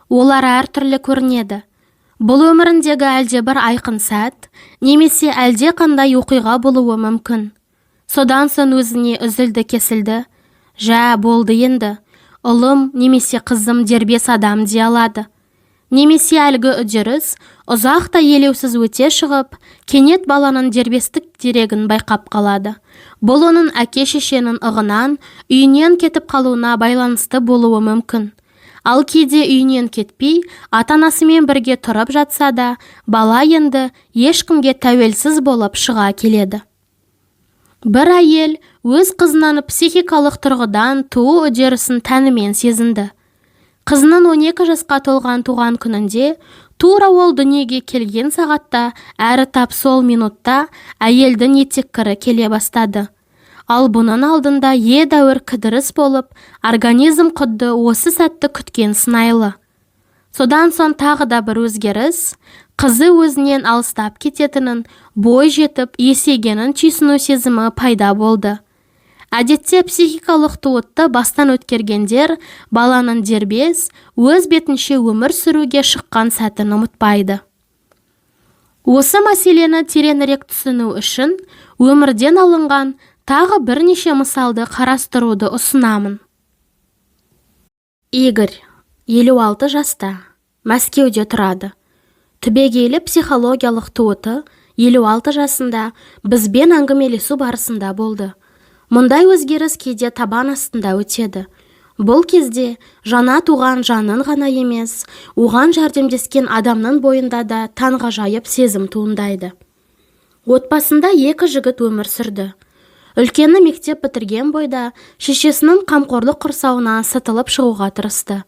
A: Олар әртүрлі көрінеді. Бұл өміріндегі әлде бір айқын сәт, немесе әлде қандай оқиға болуы мүмкін. Содан соң өзіне үзілді кесілді. Жә, болды енді. Ұлым немесе қызым дербес адам дей алады. Немесе әлгі үдеріс ұзақ та елеусіз өте шығып, кенет баланың дербестік дерегін байқап қалады. Бұл оның әке-шешенің ығынан үйінен кетіп қалуына байланысты болуы мүмкін. Ал кейде үйінен кетпей, ата-анасымен бірге тұрып жатса да, бала енді ешкімге тәуелсіз болып шыға келеді. Бір әйел өз қызынан психикалық тұрғыдан туу үдерісін тәнімен сезінді. Қызының 12 жасқа толған туған күнінде, тура ол дүниеге келген сағатта, әрі тап сол минутта әйелдің етеккірі келе бастады. Ал бұның алдында едәуір кідіріс болып, организм құдды осы сәтті күткен сынайлы. Содан соң тағы да бір өзгеріс, қызы өзінен алыстап кететінін, бой жетіп, есейгенін түйсіну сезімі пайда болды. Әдетте психикалық туытты бастан өткергендер баланың дербес, өз бетінше өмір сүруге шыққан сәтін ұмытпайды. Осы мәселені тереңірек түсіну үшін өмірден алынған тағы бірнеше мысалды қарастыруды ұсынамын. Игорь, 56 жаста, Мәскеуде тұрады. Түбегейлі психологиялық туыты 56 жасында бізбен әңгімелесу барысында болды. Мұндай өзгеріс кейде табан астында өтеді. Бұл кезде жаңа туған жанын ғана емес, оған жәрдемдескен адамның бойында да таңғажайып сезім туындайды. Отбасында 2 жігіт өмір сүрді. Үлкені мектеп бітірген бойда шешесінің қамқорлық құрсауынан сытылып шығуға тырысты.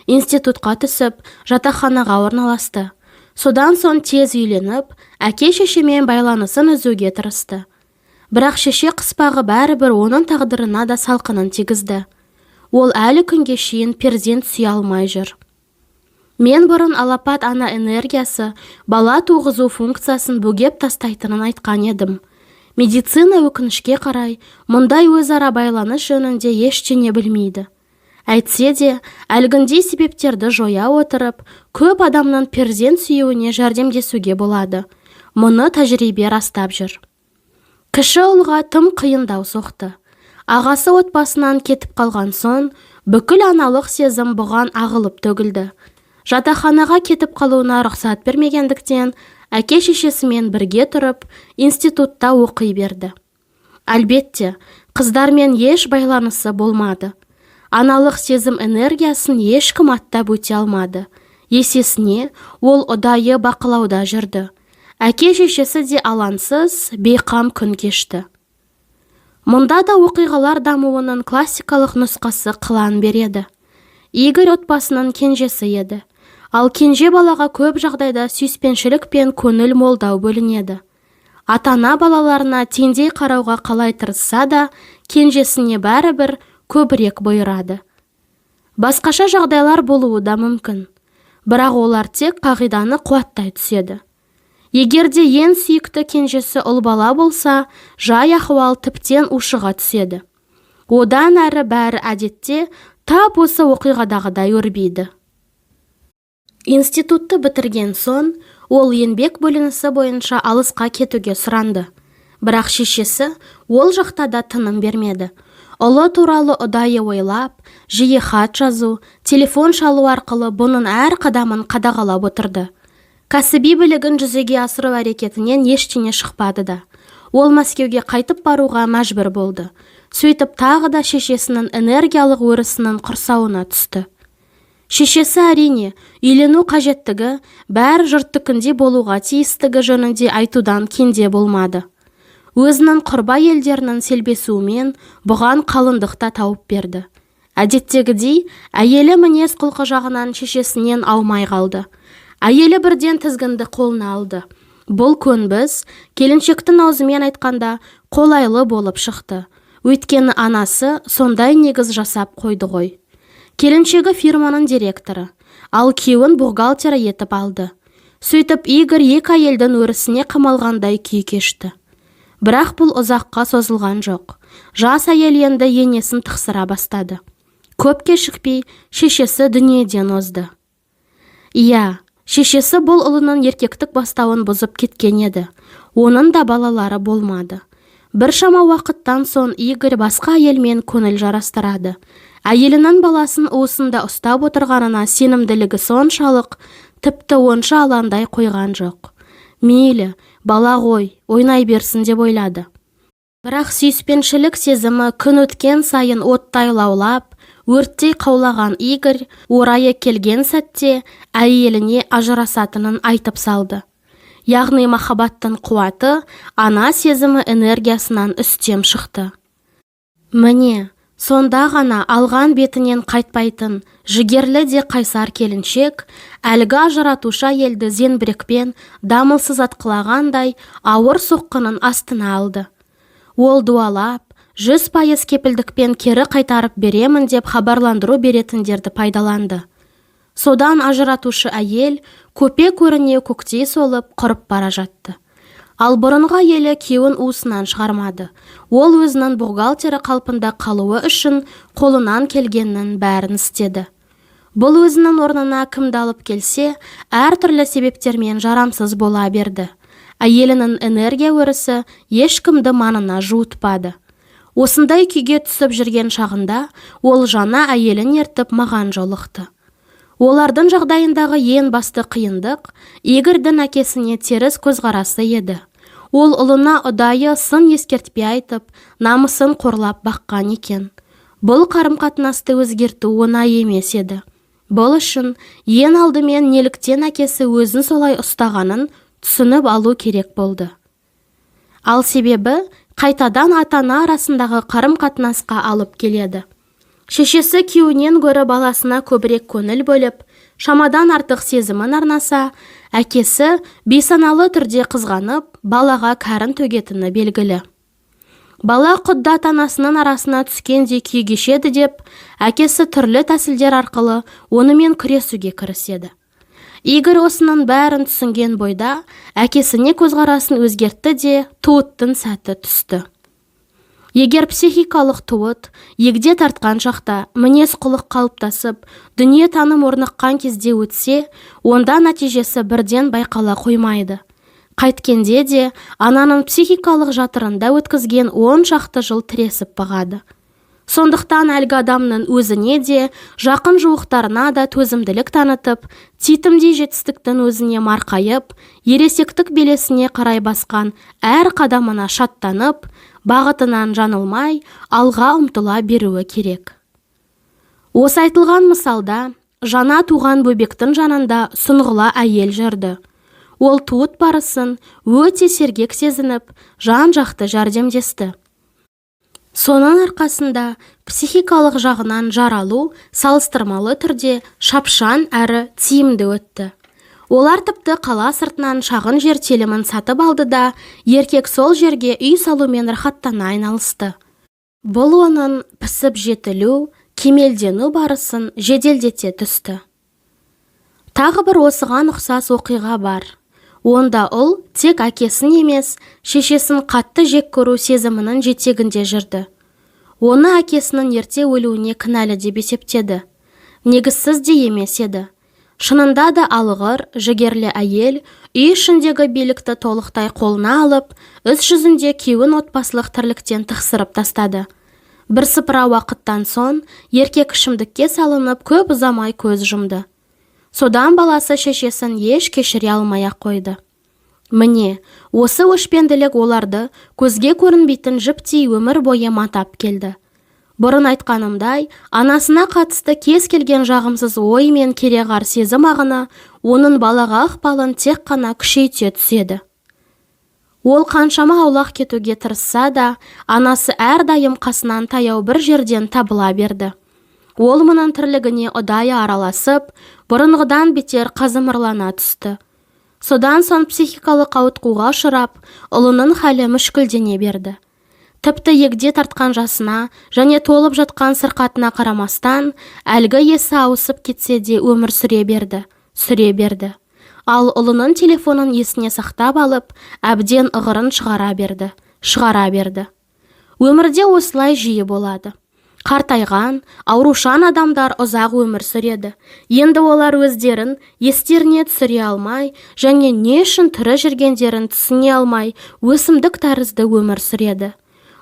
A: Институтқа түсіп, жатақханаға орналасты. Содан соң тез үйленіп, әке-шешемен байланысын үзуге тырысты. Бірақ шеше қыспағы бәрібір оның тағдырына да салқынын тигізді. Ол әлі күнге шейін перзент сүйе алмай жүр. Мен бұрын алапат ана энергиясы бала туғызу функциясын бөгеп тастайтынын айтқан едім. Медицина өкінішке қарай, мұндай өзара байланыс жөнінде ештеңе білмейді. Әйтсе де, әлгіндей себептерді жоя отырып, көп адамның перзент сүюіне жәрдемдесуге болады. Мұны тәжірибе растап жүр. Кіші ұлға тым қиындау соқты. Ағасы отбасынан кетіп қалған соң, бүкіл аналық сезім бұған ағылып төгілді. Жатақханаға кетіп қалуына рұқсат бермегендіктен, әке-шешесімен бірге тұрып, институтта оқи берді. Әлбетте, қыздармен еш байланысы болмады. Аналық сезім энергиясын ешкім аттап өте алмады. Есесіне, ол ұдайы бақылауда жүрді. Әке-шешесі де алаңсыз, бейқам күн кешті. Мұнда да оқиғалар дамуының классикалық нұсқасы қылаң береді. Игорь отбасының кенжесі еді. Ал кенже балаға көп жағдайда сүйіспеншілік пен көңіл молдау бөлінеді. Ата-ана балаларына теңдей қарауға қалай тырысса да, кенжесіне бәрібір көбірек бұйырады. Басқаша жағдайлар болуы да мүмкін. Бірақ олар тек қағиданы қуаттай түседі. Егерде ең сүйікті кенжесі ұл бала болса, жай ахуал тіптен ушыға түседі. Одан әрі бәрі әдетте тап осы оқиғадағыдай өрбейді. Институтты бітірген соң, ол еңбек бөлінісі бойынша алысқа кетуге сұранды. Бірақ шешесі ол жақта да тыным бермеді. Ұлы туралы ұдайы ойлап, жиі хат жазу, телефон шалу арқылы бұның әр қадамын қадағалап отырды. Кәсіби білігін жүзеге асыру әрекетінен ештеңе шықпады да. Ол Мәскеуге қайтып баруға мәжбүр болды. Сөйтіп тағы да шешесінің энергиялық өрісінің құрсауына түсті. Шешесі әрине, үйлену қажеттігі, бәр жұрттікінде болуға тиістігі жөнінде айтудан кенде болмады. Өзінің құрба елдерінің селбесуімен бұған қалындықта тауып берді. Әдеттегідей, әйелі мінез құлқы жағынан шешесінен аумай қалды. Әйелі бірден тізгінді қолына алды. Бұл көнбіс келіншектің аузымен айтқанда қолайлы болып шықты. Өйткені анасы сондай негіз жасап қойды ғой. Келіншегі фирманың директоры, ал күйеуін бухгалтері етіп алды. Сөйтіп Игорь екі әйелдің өрісіне қамалғандай күй кешті. Бірақ бұл ұзаққа созылған жоқ. Жас әйел енді енесін тықсыра бастады. Көп кешікпей шешесі дүниеден озды. Иә, шешесі бұл ұлының еркектік бастауын бұзып кеткен еді. Оның да балалары болмады. Біршама уақыттан соң Игорь басқа әйелмен көңіл жарастырады. Әйелінің баласын уысында ұстап отырғанына сенімділігі соншалық, тіпті онша алаңдай қойған жоқ. Мейлі, бала ғой, ойнай берсін деп ойлады. Бірақ сүйіспеншілік сезімі күн өткен сайын оттай лаулап, өрттей қаулаған Игорь орайы келген сәтте әйеліне ажырасатынын айтып салды. Яғни махаббаттың қуаты ана сезімі энергиясынан үстем шықты. Міне, сонда ғана алған бетінен қайтпайтын жігерлі де қайсар келіншек әлгі ажыратушы әйелді зеңбірекпен дамылсыз атқылағандай ауыр соққының астына алды. Ол дуалап, 100% кепілдікпен кері қайтарып беремін деп хабарландыру беретіндерді пайдаланды. Содан ажыратушы әйел көпе көріне көктей солып құрып бара жатты. Ал бұрынғы әйелі күйеуін уысынан шығармады. Ол өзінің бухгалтері қалпында қалуы үшін қолынан келгеннің бәрін істеді. Бұл өзінің орнына кімді алып келсе, әртүрлі себептермен жарамсыз бола берді. Әйелінің энергия өрісі ешкімді маңына жуытпады. Осындай күйге түсіп жүрген шағында ол жаңа әйелін ертіп маған жолықты. Олардың жағдайындағы ең басты қиындық Игорьдің әкесіне теріс көзқарасы еді. Ол ұлына ұдайы сын ескертпей айтып, намысын қорлап баққан екен. Бұл қарым-қатынасты өзгерту оңай емес еді. Бұл үшін ең алдымен неліктен әкесі өзін солай ұстағанын түсініп алу керек болды. Ал себебі қайтадан ата-ана арасындағы қарым-қатынасқа алып келеді. Шешесі күйеуінен гөрі баласына көбірек көңіл бөліп, шамадан артық сезімін арнаса, әкесі бейсаналы түрде қызғанып, балаға кәрін төгетіні белгілі. Бала құдды ата-анасының арасына түскендей күй кешеді деп, әкесі түрлі тәсілдер арқылы онымен күресуге кіріседі. Игорь осының бәрін түсінген бойда әкесіне көзқарасын өзгертті де туыттың сәті түсті. Егер психикалық туыт егде тартқан шақта мінез құлық қалыптасып, дүние таным орныққан кезде өтсе, онда нәтижесі бірден байқала қоймайды. Қайткенде де ананың психикалық жатырында өткізген 10 шақты жыл тіресіп бағады. Сондықтан әлгі адамның өзіне де, жақын жуықтарына да төзімділік танытып, титімдей жетістіктің өзіне марқайып, ересектік белесіне қарай басқан әр қадамына шаттанып, бағытынан жаңылмай, алға ұмтыла беруі керек. Осы айтылған мысалда, жаңа туған бөбектің жанында сұңғыла әйел жүрді. Ол туыт барысын өте сергек сезініп, жан-жақты жәрдемдесті. Соның арқасында психикалық жағынан жаралу салыстырмалы түрде шапшаң әрі тиімді өтті. Олар тіпті қала сыртынан шағын жер телімін сатып алды да, еркек сол жерге үй салумен рахаттана айналысты. Бұл оның пісіп жетілу, кемелдену барысын жеделдете түсті. Тағы бір осыған ұқсас оқиға бар. Онда ұл тек әкесін емес, шешесін қатты жек көру сезімінің жетегінде жүрді. Оны әкесінің ерте өлуіне кінәлі деп есептеді. Негізсіз де емес еді. Шынында да алғыр, жігерлі әйел үй ішіндегі билікті толықтай қолына алып, іс жүзінде күйеуін отбасылық тірліктен тықсырып тастады. Бірсыпыра уақыттан соң еркек ішімдікке салынып көп ұзамай көз жұмды. Содан баласы шешесін еш кешіре алмай-ақ қойды. Міне, осы өшпенділік оларды көзге көрінбейтін жіптей өмір бойы матап келді. Бұрын айтқанымдай, анасына қатысты кез келген жағымсыз ой мен кереғар сезім ағыны оның балаға ықпалын тек қана күшейте түседі. Ол қаншама аулақ кетуге тырысса да, анасы әрдайым қасынан таяу бір жерден табыла берді. Ол мұның тірлігіне ұдайы араласып, бұрынғыдан бетер қазымырлана түсті. Содан соң психикалық ауытқуға ұшырап, ұлының халі мүшкілдене берді. Тіпті егде тартқан жасына және толып жатқан сырқатына қарамастан, әлгі есі ауысып кетсе де өмір сүре берді. Ал ұлының телефонын есіне сақтап алып, әбден ығырын шығара берді. Өмірде осылай жиі болады. Қартайған, аурушан адамдар ұзақ өмір сүреді. Енді олар өздерін естеріне түсіре алмай, және не үшін тірі жүргендерін түсіне алмай, өсімдік тәрізді өмір сүреді.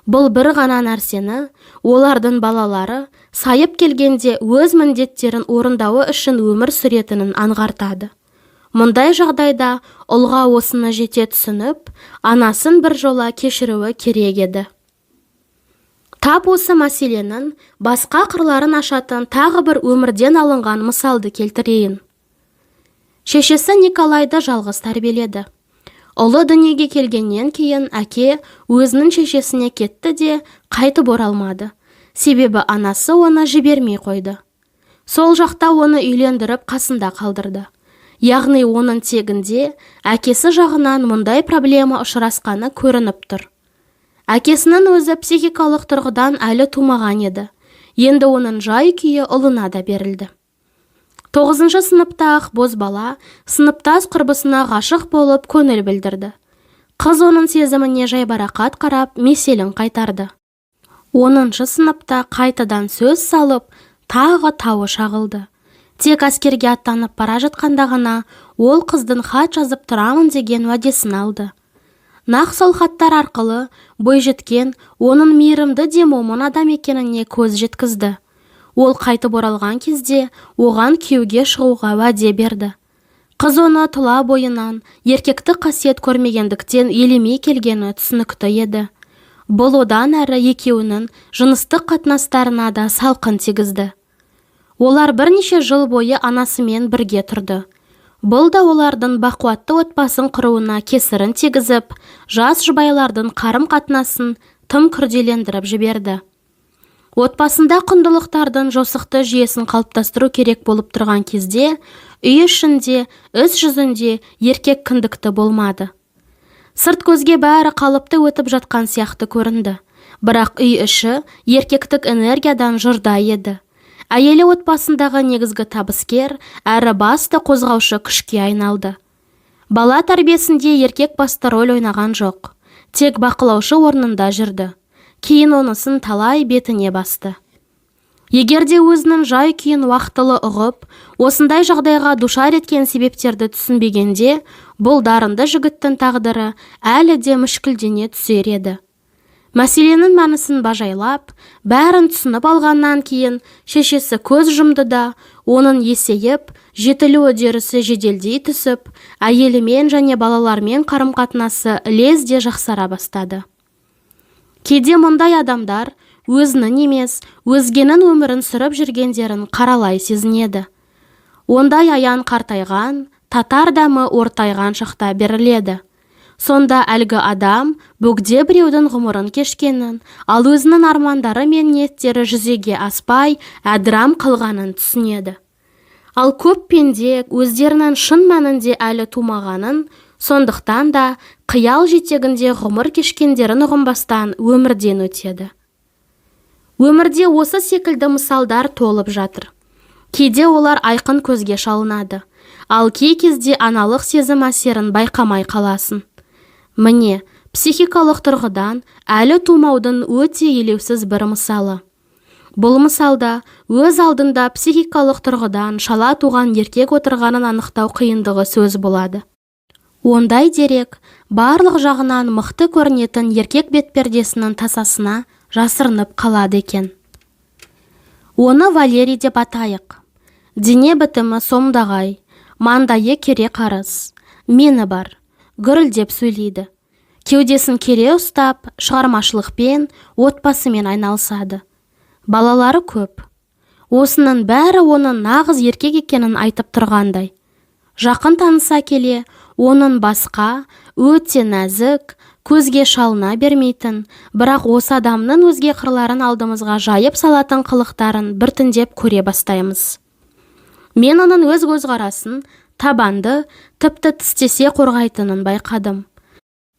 A: Бұл бір ғана нәрсені, олардың балалары сайып келгенде өз міндеттерін орындауы үшін өмір сүретінін аңғартады. Мұндай жағдайда ұлға осыны жете түсініп, анасын бір жола кешіруі керек еді. Тап осы мәселенің басқа қырларын ашатын тағы бір өмірден алынған мысалды келтірейін. Шешесі Николайды жалғыз тәрбиеледі. Ұлы дүниеге келгеннен кейін әке өзінің шешесіне кетті де қайтып оралмады. Себебі анасы оны жібермей қойды. Сол жақта оны үйлендіріп қасында қалдырды. Яғни оның тегінде әкесі жағынан мұндай проблема ұшырасқаны көрініп тұр. Әкесінің өзі психикалық тұрғыдан әлі тумаған еді. Енді оның жай күйі ұлына да берілді. 9 сыныпта ақ бозбала сыныптас құрбысына ғашық болып көңіл білдірді. Қыз оның сезіміне жайбарақат қарап меселін қайтарды. 10 сыныпта қайтадан сөз салып, тағы тауы шағылды. Тек әскерге аттанып бара жатқанда ғана ол қыздың хат жазып тұрамын деген уәдесін алды. Нақ сол хаттар арқылы бойжеткен оның мейірімді де момын адам екеніне көз жеткізді. Ол қайтып оралған кезде оған күйеуге шығуға уәде берді. Қыз оны тұла бойынан еркектік қасиет көрмегендіктен елемей келгені түсінікті еді. Бұл одан әрі екеуінің жыныстық қатынастарына да салқын тигізді. Олар бірнеше жыл бойы анасымен бірге тұрды. Бұл да олардың бақуатты отбасын құруына кесірін тигізіп, жас жұбайлардың қарым-қатынасын тым күрделендіріп жіберді. Отбасында құндылықтардың жосықты жүйесін қалыптастыру керек болып тұрған кезде, үй ішінде, іс жүзінде еркек кіндікті болмады. Сырт көзге бәрі қалыпты өтіп жатқан сияқты көрінді. Бірақ үй іші еркектік энергиядан жұрда еді. Әйелі отбасындағы негізгі табыскер, әрі басты қозғаушы күшке айналды. Бала тәрбиесінде еркек басты рөл ойнаған жоқ. Тек бақылаушы орнында жүрді. Кейін онысын талай бетіне басты. Егерде өзінің жай күйін уақытылы ұғып, осындай жағдайға душар еткен себептерді түсінбегенде, бұл дарынды жігіттің тағдыры әлі де мүшкілдене түсер еді. Мәселенің мәнісін бажайлап, бәрін түсініп алғаннан кейін шешесі көз жұмды да, оның есейіп, жетілу үдерісі жеделдей түсіп, әйелімен және балалармен қарым-қатынасы лезде жақсара бастады. Кейде мұндай адамдар өзінің емес, өзгенің өмірін сүріп жүргендерін қаралай сезінеді. Ондай аян қартайған, татар дәмі ортайған шақта беріледі. Сонда әлгі адам бөгде біреудің ғұмырын кешкенін, ал өзінің армандары мен ниеттері жүзеге аспай, әдірам қалғанын түсінеді. Ал көп пенде өздерінің шын мәнінде әлі тумағанын, сондықтан да қиял жетегінде ғұмыр кешкендерін ұғынбастан өмірден өтеді. Өмірде осы секілді мысалдар толып жатыр. Кейде олар айқын көзге шалынады, ал кей кезде аналық сезім әсерін байқамай қаласын. Міне, психикалық тұрғыдан әлі тумаудың өте елеусіз бір мысалы. Бұл мысалда өз алдында психикалық тұрғыдан шала туған еркек отырғанын анықтау қиындығы сөз болады. Ондай дерек барлық жағынан мықты көрінетін еркек бетпердесінің тасасына жасырынып қалады екен. Оны Валерий деп атайық. Дене бітімі сомдағай, маңдайы кере қарыс, мені бар. Гүрілдеп сөйлейді. Кеудесін кере ұстап, шығармашылықпен, отбасымен айналысады. Балалары көп. Осының бәрі оның нағыз еркек екенін айтып тұрғандай. Жақын таныса келе, оның басқа, өте нәзік, көзге шалына бермейтін, бірақ осы адамның өзге қырларын алдымызға жайып салатын қылықтарын біртіндеп көре бастаймыз. Мен оның өз көзқарасын табанды тіпті тістесе қорғайтынын байқадым.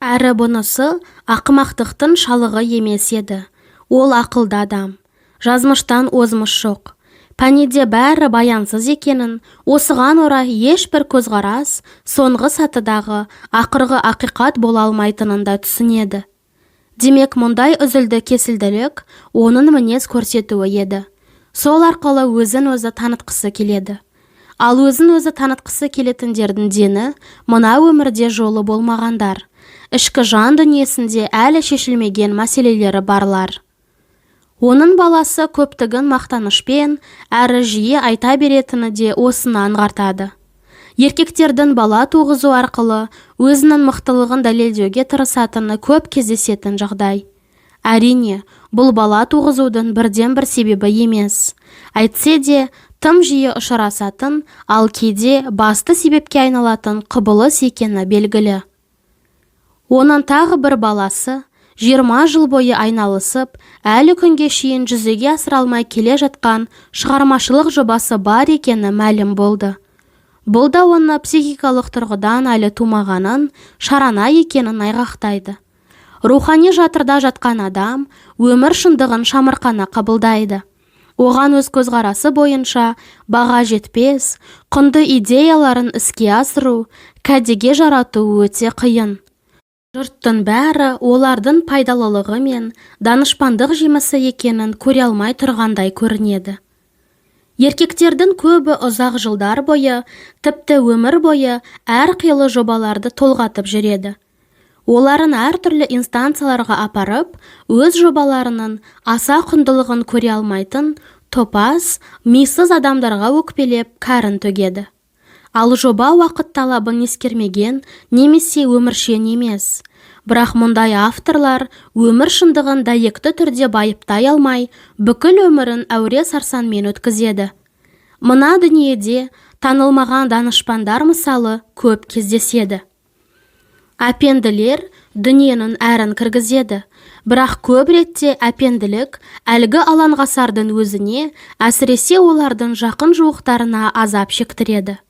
A: Әрі бұнысы ақымақтықтың шалығы емес еді. Ол ақылды адам. Жазмыштан озмыш жоқ. Пәнеде бәрі баянсыз екенін, осыған орай ешбір көзқарас соңғы сатыдағы ақырғы ақиқат бола алмайтынын да түсінеді. Демек, мұндай үзілді-кесілділік оның мінез көрсетуі еді. Сол арқылы өзін өзі танытқысы келеді. Ал өзін өзі танытқысы келетіндердің дені мына өмірде жолы болмағандар, ішкі жан дүниесінде әлі шешілмеген мәселелері барлар. Оның баласы көптігін мақтанышпен әрі жиі айта беретіні де осыны аңғартады. Еркектердің бала туғызу арқылы өзінің мықтылығын дәлелдеуге тырысатыны көп кездесетін жағдай. Әрине, бұл бала туғызудың бірден-бір себебі емес. Әйтсе де, тым жиі ұшырасатын, ал кейде басты себепке айналатын құбылыс екені белгілі. Оның тағы бір баласы 20 жыл бойы айналысып, әлі күнге шейін жүзеге асыра алмай келе жатқан шығармашылық жобасы бар екені мәлім болды. Бұл да оны психикалық тұрғыдан әлі тумағанын, шарана екенін айғақтайды. Рухани жатырда жатқан адам өмір шындығын шамырқана қабылдайды. Оған өз көзқарасы бойынша баға жетпес, құнды идеяларын іске асыру, кәдеге жарату өте қиын. Жұрттың бәрі олардың пайдалылығы мен данышпандық жемісі екенін көре алмай тұрғандай көрінеді. Еркектердің көбі ұзақ жылдар бойы, тіпті өмір бойы әрқилы жобаларды толғатып жүреді. Оларын әртүрлі инстанцияларға апарып, өз жобаларының аса құндылығын көре алмайтын, топас, мисыз адамдарға өкпелеп кәрін төгеді. Ал жоба уақыт талабын ескермеген немесе өміршең емес. Бірақ мұндай авторлар өмір шындығын дәйекті түрде байыптай алмай, бүкіл өмірін әуре сарсанмен өткізеді. Мына дүниеде танылмаған данышпандар мысалы көп кездеседі. Әпенділер дүниенің әрін кіргізеді. Бірақ көп ретте әпенділік әлгі алаңғасардың өзіне, әсіресе олардың жақын жуықтарына азап шектіреді.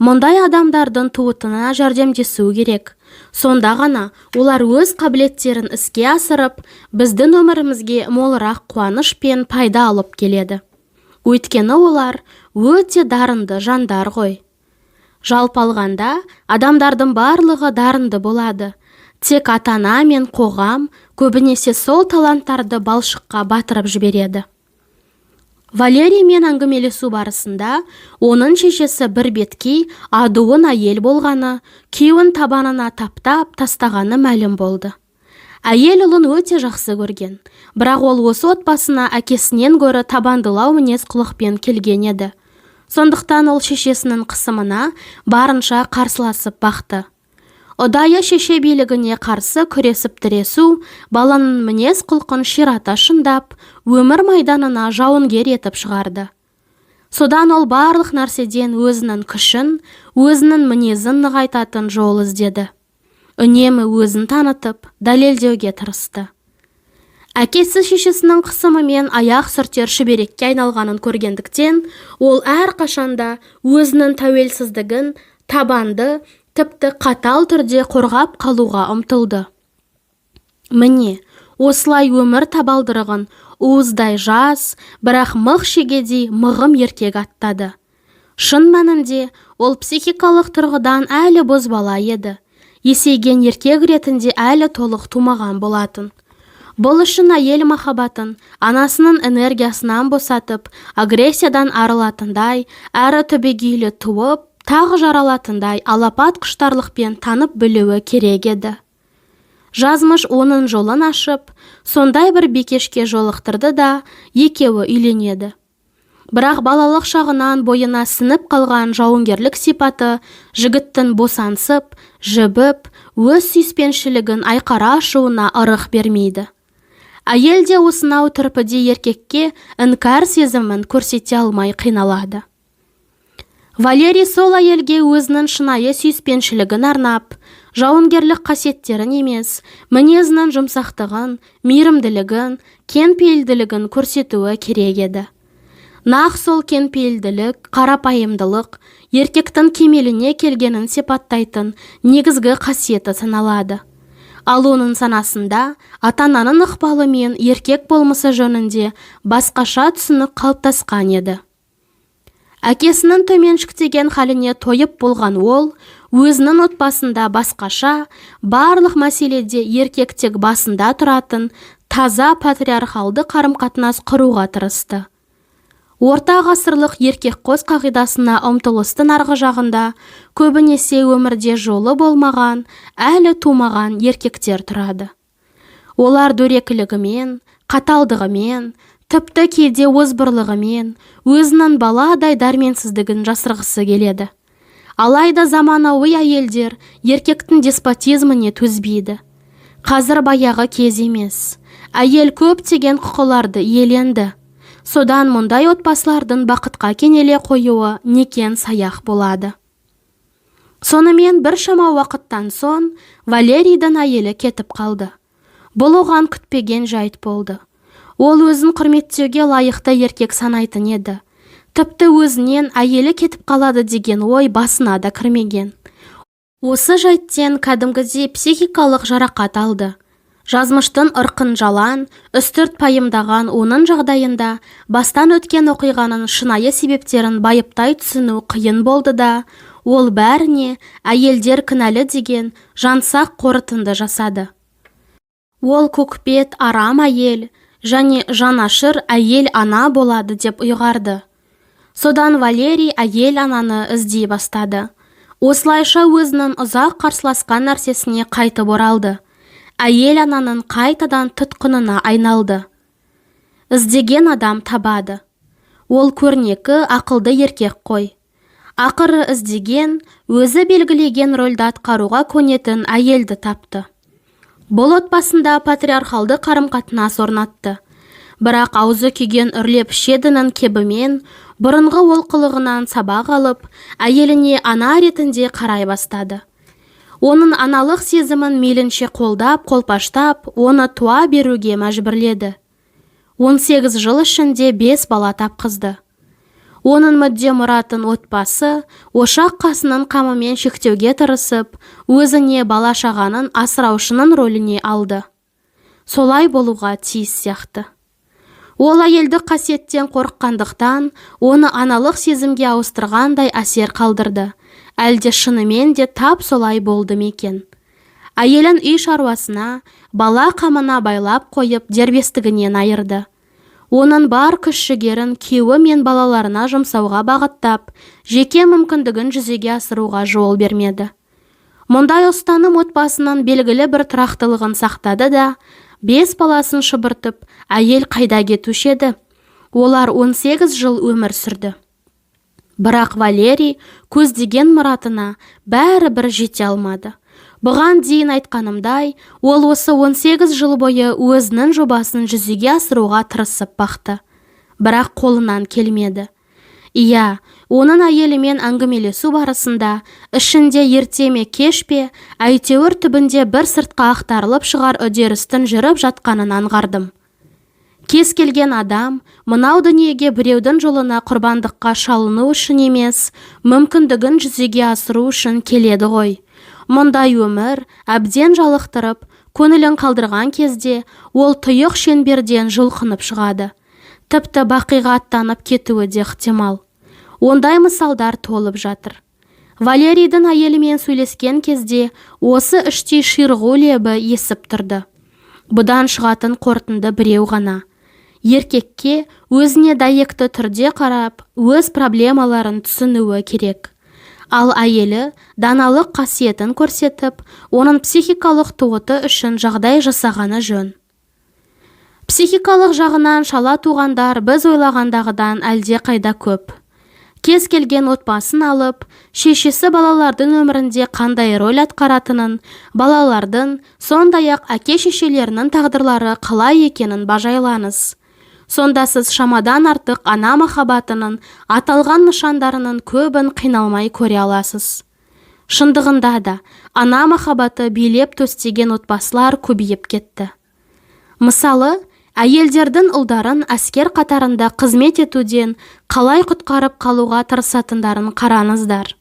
A: Мұндай адамдардың туытына жәрдемдесу керек. Сонда ғана олар өз қабілеттерін іске асырып, біздің өмірімізге молырақ қуаныш пен пайда алып келеді. Өйткені олар өте дарынды жандар ғой. Жалпы алғанда, адамдардың барлығы дарынды болады. Тек ата-ана мен қоғам көбінесе сол таланттарды балшыққа батырып жібереді. Валериймен әңгімелесу барысында оның шешесі бір беткей адуын әйел болғаны, күйеуін табанына таптап тастағаны мәлім болды. Әйел ұлын өте жақсы көрген, бірақ ол осы отбасына әкесінен гөрі табандылау мінез құлықпен келген еді. Сондықтан ол шешесінің қысымына барынша қарсыласып бақты. Ұдайы шеше билігіне қарсы күресіп тіресу, баланың мінез құлқын ширата шындап, өмір майданына жауынгер етіп шығарды. Содан ол барлық нәрседен өзінің күшін, өзінің мінезін нығайтатын жол іздеді. Үнемі өзін танытып, дәлелдеуге тырысты. Әкесі шешесінің қысымымен аяқ сүртер шүберекке айналғанын көргендіктен, ол әрқашанда өзінің тәуелсіздігін табанды, тіпті қатал түрде қорғап қалуға ұмтылды. Міне, осылай өмір табалдырығын уыздай жас, бірақ мық шегедей мығым еркек аттады. Шын мәнінде ол психикалық тұрғыдан әлі бозбала еді. Есейген еркек ретінде әлі толық тумаған болатын. Бұл үшін әйел махаббатын анасының энергиясынан босатып, агрессиядан арылатындай, әрі түбегейлі туып, тағы жаралатындай алапат құштарлықпен танып білуі керек еді. Жазмыш оның жолын ашып, сондай бір бикешке жолықтырды да екеуі үйленеді. Бірақ балалық шағынан бойына сініп қалған жауынгерлік сипаты жігіттің босансып, жібіп, өз сүйіспеншілігін айқара ашуына ырық бермейді. Әйел де осынау түрпіде еркекке іңкәр сезімін көрсете алмай қиналады. Валерий сол әйелге өзінің шынайы сүйіспеншілігін арнап, жауынгерлік қасиеттерін емес, мінезінің жұмсақтығын, мейірімділігін, кеңпейілділігін көрсетуі керек еді. Нақ сол кеңпейілділік, қарапайымдылық, еркектің кемеліне келгенін сипаттайтын негізгі қасиеті саналады. Ал оның санасында ата-ананың ықпалымен еркек болмысы жөнінде басқаша түсінік қалыптасқан еді. Әкесінің төменшіктеген халіне тойып болған ол, өзінің отбасында басқаша, барлық мәселеде еркектек басында тұратын таза патриархалды қарым-қатынас құруға тырысты. Орта ғасырлық еркек қос қағидасына ұмтылыстың арғы жағында көбінесе өмірде жолы болмаған, әлі тумаған еркектер тұрады. Олар дөрекілігімен, қаталдығымен, тіпті кейде озбырлығымен, өзінің баладай дәрменсіздігін жасырғысы келеді. Алайда заманауи әйелдер еркектің деспотизміне төзбейді. Қазір баяғы кез емес. Әйел көптеген құқыларды иеленді. Содан мұндай отбасылардың бақытқа кенеле қоюы некен саяқ болады. Сонымен біршама уақыттан соң Валерийдің әйелі кетіп қалды. Бұл оған күтпеген жайт болды. Ол өзін құрметтеуге лайықты еркек санайтын еді. Тіпті өзінен әйелі кетіп қалады деген ой басына да кірмеген. Осы жайттен кәдімгідей психикалық жарақат алды. Жазмыштың ырқын жалан, үстірт пайымдаған оның жағдайында бастан өткен оқиғаның шынайы себептерін байыптай түсіну қиын болды да, ол бәріне әйелдер кінәлі деген жансақ қорытынды жасады. Ол көкбет арам әйел және жанашыр әйел ана болады деп ұйғарды. Содан Валерий әйел ананы іздей бастады. Осылайша өзінің ұзақ қарсыласқан нәрсесіне қайтып оралды. Әйел ананың қайтадан тұтқынына айналды. Іздеген адам табады. Ол көрнекі ақылды еркек қой. Ақыры іздеген, өзі белгілеген рөлді атқаруға көнетін әйелді тапты. Бұл отбасында патриархалды қарым-қатынас орнатты. Бірақ аузы күйген үрлеп шедінің кебімен, бұрынғы олқылығынан сабақ алып, әйеліне ана ретінде қарай бастады. Оның аналық сезімін мейлінше қолдап, қолпаштап, оны туа беруге мәжбүрледі. 18 жыл ішінде 5 бала тапқызды. Оның мүдде мұратын отбасы, ошақ қасының қамымен шектеуге тырысып, өзіне бала шағаның асыраушының рөліне алды. Солай болуға тиіс сияқты. Ол әйелді қасиеттен қорыққандықтан, оны аналық сезімге ауыстырғандай әсер қалдырды. Әлде шынымен де тап солай болды мекен. Әйелін үй шаруасына, бала қамына байлап қойып дербестігінен айырды. Оның бар күш-жігерін күйеуі мен балаларына жұмсауға бағыттап, жеке мүмкіндігін жүзеге асыруға жол бермеді. Мұндай ұстаным отбасының белгілі бір тұрақтылығын сақтады да, 5 баласын шұбыртып, әйел қайда кетуші еді. Олар 18 жыл өмір сүрді. Бірақ Валерий көздеген мұратына бәрібір жете алмады. Бұған дейін айтқанымдай, ол осы 18 жыл бойы өзінің жобасын жүзеге асыруға тырысып бақты. Бірақ қолынан келмеді. Иә, оның әйелімен әңгімелесу барысында, ішінде ерте ме кеш пе, әйтеуір түбінде бір сыртқа ақтарылып шығар үдерістің жүріп жатқанын аңғардым. Кез келген адам, мынау дүниеге біреудің жолына құрбандыққа шалыну үшін емес, мүмкіндігін жүзеге асыру үшін келеді ғой. Мұндай өмір әбден жалықтырып, көңілін қалдырған кезде, ол тұйық шеңберден жұлқынып шығады. Тіпті бақиға аттанып кетуі де ықтимал. Ондай мысалдар толып жатыр. Валерийдің әйелімен сөйлескен кезде, осы іштей ширығу лебі есіп тұрды. Бұдан шығатын қорытынды біреу ғана. Еркекке өзіне дәйекті түрде қарап, өз проблемаларын түсінуі керек. Ал әйелі даналық қасиетін көрсетіп, оның психикалық туыты үшін жағдай жасағаны жөн. Психикалық жағынан шала туғандар біз ойлағандағыдан әлде қайда көп. Кез келген отбасын алып, шешесі балалардың өмірінде қандай рөл атқаратынын, балалардың, сондай-ақ әке-шешелерінің тағдырлары қалай екенін бажайлаңыз. Сонда сіз шамадан артық ана махаббатының аталған нышандарының көбін қиналмай көре аласыз. Шындығында да ана махаббаты билеп төстеген отбасылар көбейіп кетті. Мысалы, әйелдердің ұлдарын әскер қатарында қызмет етуден қалай құтқарып қалуға тырысатындарын қараңыздар.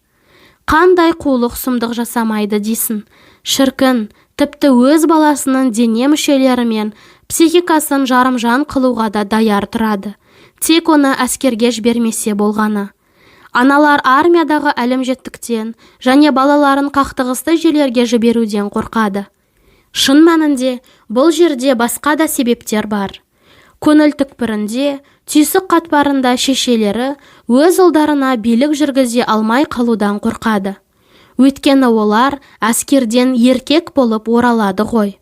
A: Қандай қулық сұмдық жасамайды дейсін. Шіркін, тіпті өз баласының дене мүшелері мен психикасын жарымжан қылуға да даяр тұрады. Тек оны әскерге жібермесе болғаны. Аналар армиядағы әлімжеттіктен және балаларын қақтығысты жерлерге жіберуден қорқады. Шын мәнінде бұл жерде басқа да себептер бар. Көңіл түкпірінде, түйсік қатпарында шешелері өз ұлдарына билік жүргізе алмай қалудан қорқады. Өйткені олар әскерден еркек болып оралады ғой.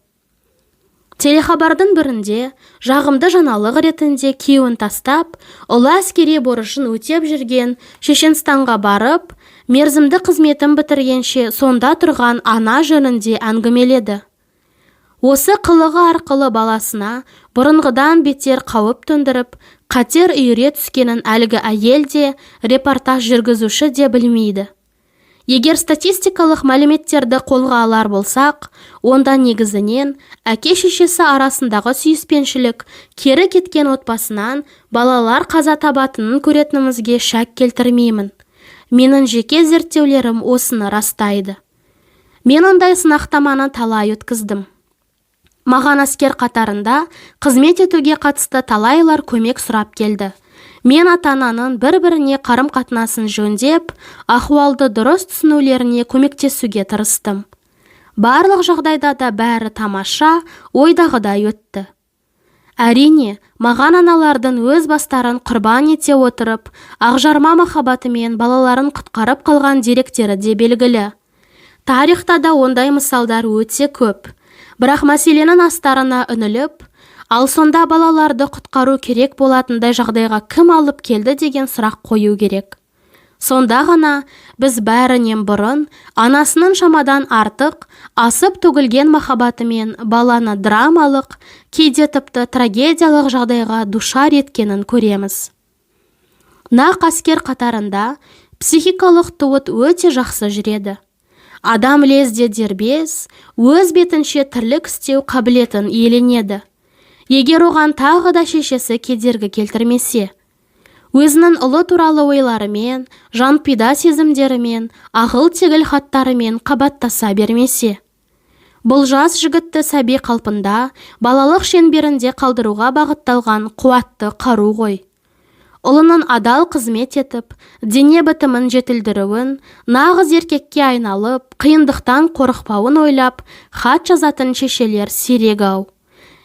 A: Телехабардың бірінде жағымды жаңалық ретінде күйеуін тастап, ұлы әскери борышын өтеп жүрген Шешенстанға барып, мерзімді қызметін бітіргенше сонда тұрған ана жөнінде әңгімеледі. Осы қылығы арқылы баласына бұрынғыдан бетер қауіп төндіріп, қатер үйіре түскенін әлгі әйел де, репортаж жүргізуші де білмейді. Егер статистикалық мәліметтерді қолға алар болсақ, онда негізінен әке-шешесі арасындағы сүйіспеншілік кері кеткен отбасынан балалар қаза табатынын көретінімізге шәк келтірмеймін. Менің жеке зерттеулерім осыны растайды. Мен ондай сынақтаманы талай өткіздім. Маған әскер қатарында қызмет етуге қатысты талайлар көмек сұрап келді. Мен ата-ананың бір-біріне қарым-қатынасын жөндеп, ахуалды дұрыс түсінулеріне көмектесуге тырыстым. Барлық жағдайда да бәрі тамаша, ойдағыдай өтті. Әрине, маған аналардың өз бастарын құрбан ете отырып, ақжарма махаббатымен балаларын құтқарып қалған деректері де белгілі. Тарихта да ондай мысалдар өте көп. Бірақ мәселенің астарына үніліп, ал сонда балаларды құтқару керек болатындай жағдайға кім алып келді деген сұрақ қою керек. Сонда ғана біз бәрінен бұрын анасының шамадан артық асып төгілген махаббатымен баланы драмалық, кейде тіпті трагедиялық жағдайға душар еткенін көреміз. Нақ әскер қатарында психикалық туыт өте жақсы жүреді. Адам лезде дербес, өз бетінше тірлік істеу қабілетін иеленеді. Егер оған тағы да шешесі кедергі келтірмесе, өзінің ұлы туралы ойларымен, жанпида сезімдерімен, ағыл-тегіл хаттарымен қабаттаса бермесе. Бұл жас жігітті сәби қалпында, балалық шеңберінде қалдыруға бағытталған қуатты қару ғой. Ұлының адал қызмет етіп, дене бітімін жетілдіруін, нағыз еркекке айналып, қиындықтан қорықпауын ойлап, хат жазатын шешелер сирек-ау.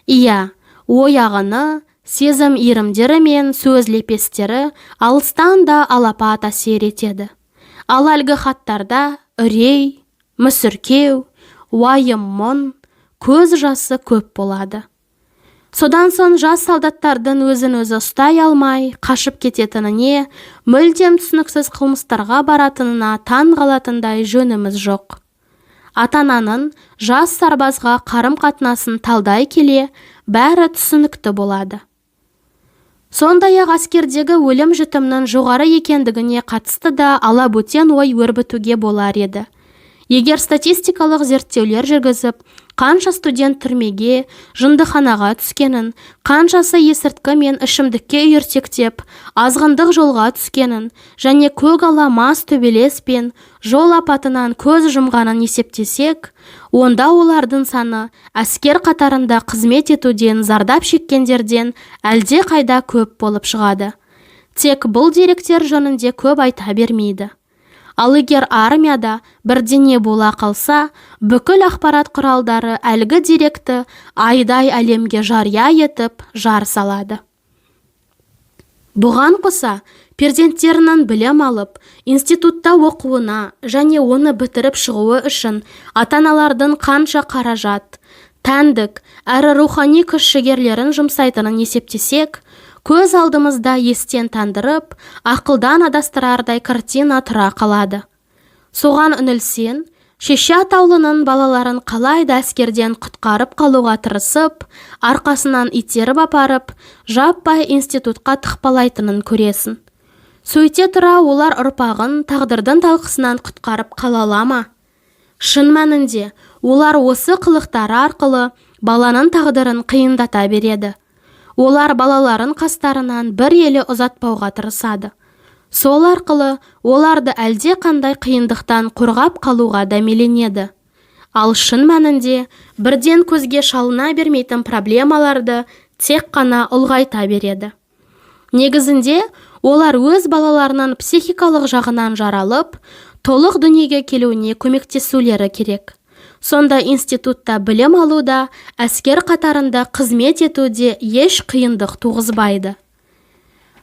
A: Иә, ой ағыны, сезім иірімдері мен сөз лепестері алыстан да алапат әсер етеді. Ал әлгі хаттарда үрей, мүсіркеу, уайым мұң, көз жасы көп болады. Содан соң жас солдаттардың өзін-өзі ұстай алмай, қашып кететініне, мүлдем түсініксіз қылмыстарға баратынына таң қалатындай жөніміз жоқ. Ата-ананың жас сарбазға қарым-қатынасын талдай келе, бәрі түсінікті болады. Сондай-ақ әскердегі өлім-жітімнің жоғары екендігіне қатысты да алабөтен ой өрбітуге болар еді. Егер статистикалық зерттеулер жүргізіп, қанша студент түрмеге, жындыханаға түскенін, қаншасы есірткі мен ішімдікке үйірсектеп, азғындық жолға түскенін, және көгала мас төбелес пен жол апатынан көз жұмғанын есептесек, онда олардың саны әскер қатарында қызмет етуден зардап шеккендерден әлде қайда көп болып шығады. Тек бұл деректер жөнінде көп айта бермейді. Ал егер армияда бірдеңе бола қалса, бүкіл ақпарат құралдары әлгі деректі айдай әлемге жария етіп жар салады. Бұған қоса, перзенттерінің білім алып, институтта оқуына және оны бітіріп шығуы үшін ата-аналардың қанша қаражат, тәндік, әрі рухани күш-жігерлерін жұмсайтынын есептесек, көз алдымызда естен тандырып, ақылдан адастырардай картина тұра қалады. Соған үнілсен, шеше атаулының балаларын қалайда әскерден құтқарып қалуға тырысып, арқасынан итеріп апарып, жаппай институтқа тықпалайтынын көресің. Сөйте тұра олар ұрпағын тағдырдың талқысынан құтқарып қала ала ма? Шын мәнінде, олар осы қылықтары арқылы баланың тағдырын қиындата береді. Олар балаларын қастарынан бір елі ұзатпауға тырысады. Сол арқылы оларды әлде қандай қиындықтан қорғап қалуға дәмеленеді. Ал шын мәнінде бірден көзге шалына бермейтін проблемаларды тек қана ұлғайта береді. Негізінде олар өз балаларының психикалық жағынан жаралып, толық дүниеге келуіне көмектесулері керек. Сонда институтта білім алуда, әскер қатарында қызмет етуде еш қиындық туғызбайды.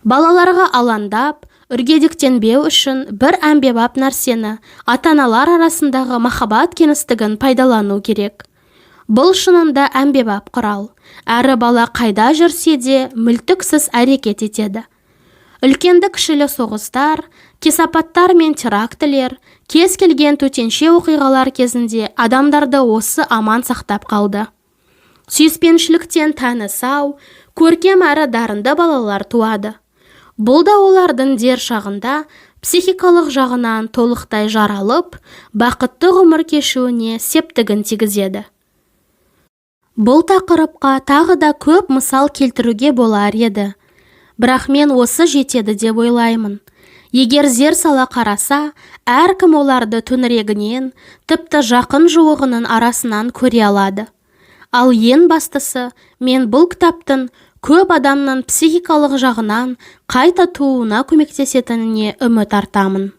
A: Балаларға алаңдап, үргедіктенбеу үшін бір әмбебап нәрсені ата-аналар арасындағы махаббат кеңістігін пайдалану керек. Бұл шынында әмбебап құрал, әрі бала қайда жүрсе де мүлтіксіз әрекет етеді. Үлкенді-кішілі соғыстар, кесапаттар мен терактілер, кез келген төтенше оқиғалар кезінде адамдарды осы аман сақтап қалды. Сүйіспеншіліктен тәні сау, көркем әрі дарынды балалар туады. Бұл да олардың дер шағында психикалық жағынан толықтай жаралып, бақытты ғұмыр кешуіне септігін тигізеді. Бұл тақырыпқа тағы да көп мысал келтіруге болар еді. Бірақ мен осы жетеді деп ойлаймын. Егер зер сала қараса, әркім оларды төңірегінен, тіпті жақын жуығының арасынан көре алады. Ал ең бастысы, мен бұл кітаптың көп адамның психикалық жағынан қайта тууына көмектесетініне үміт артамын.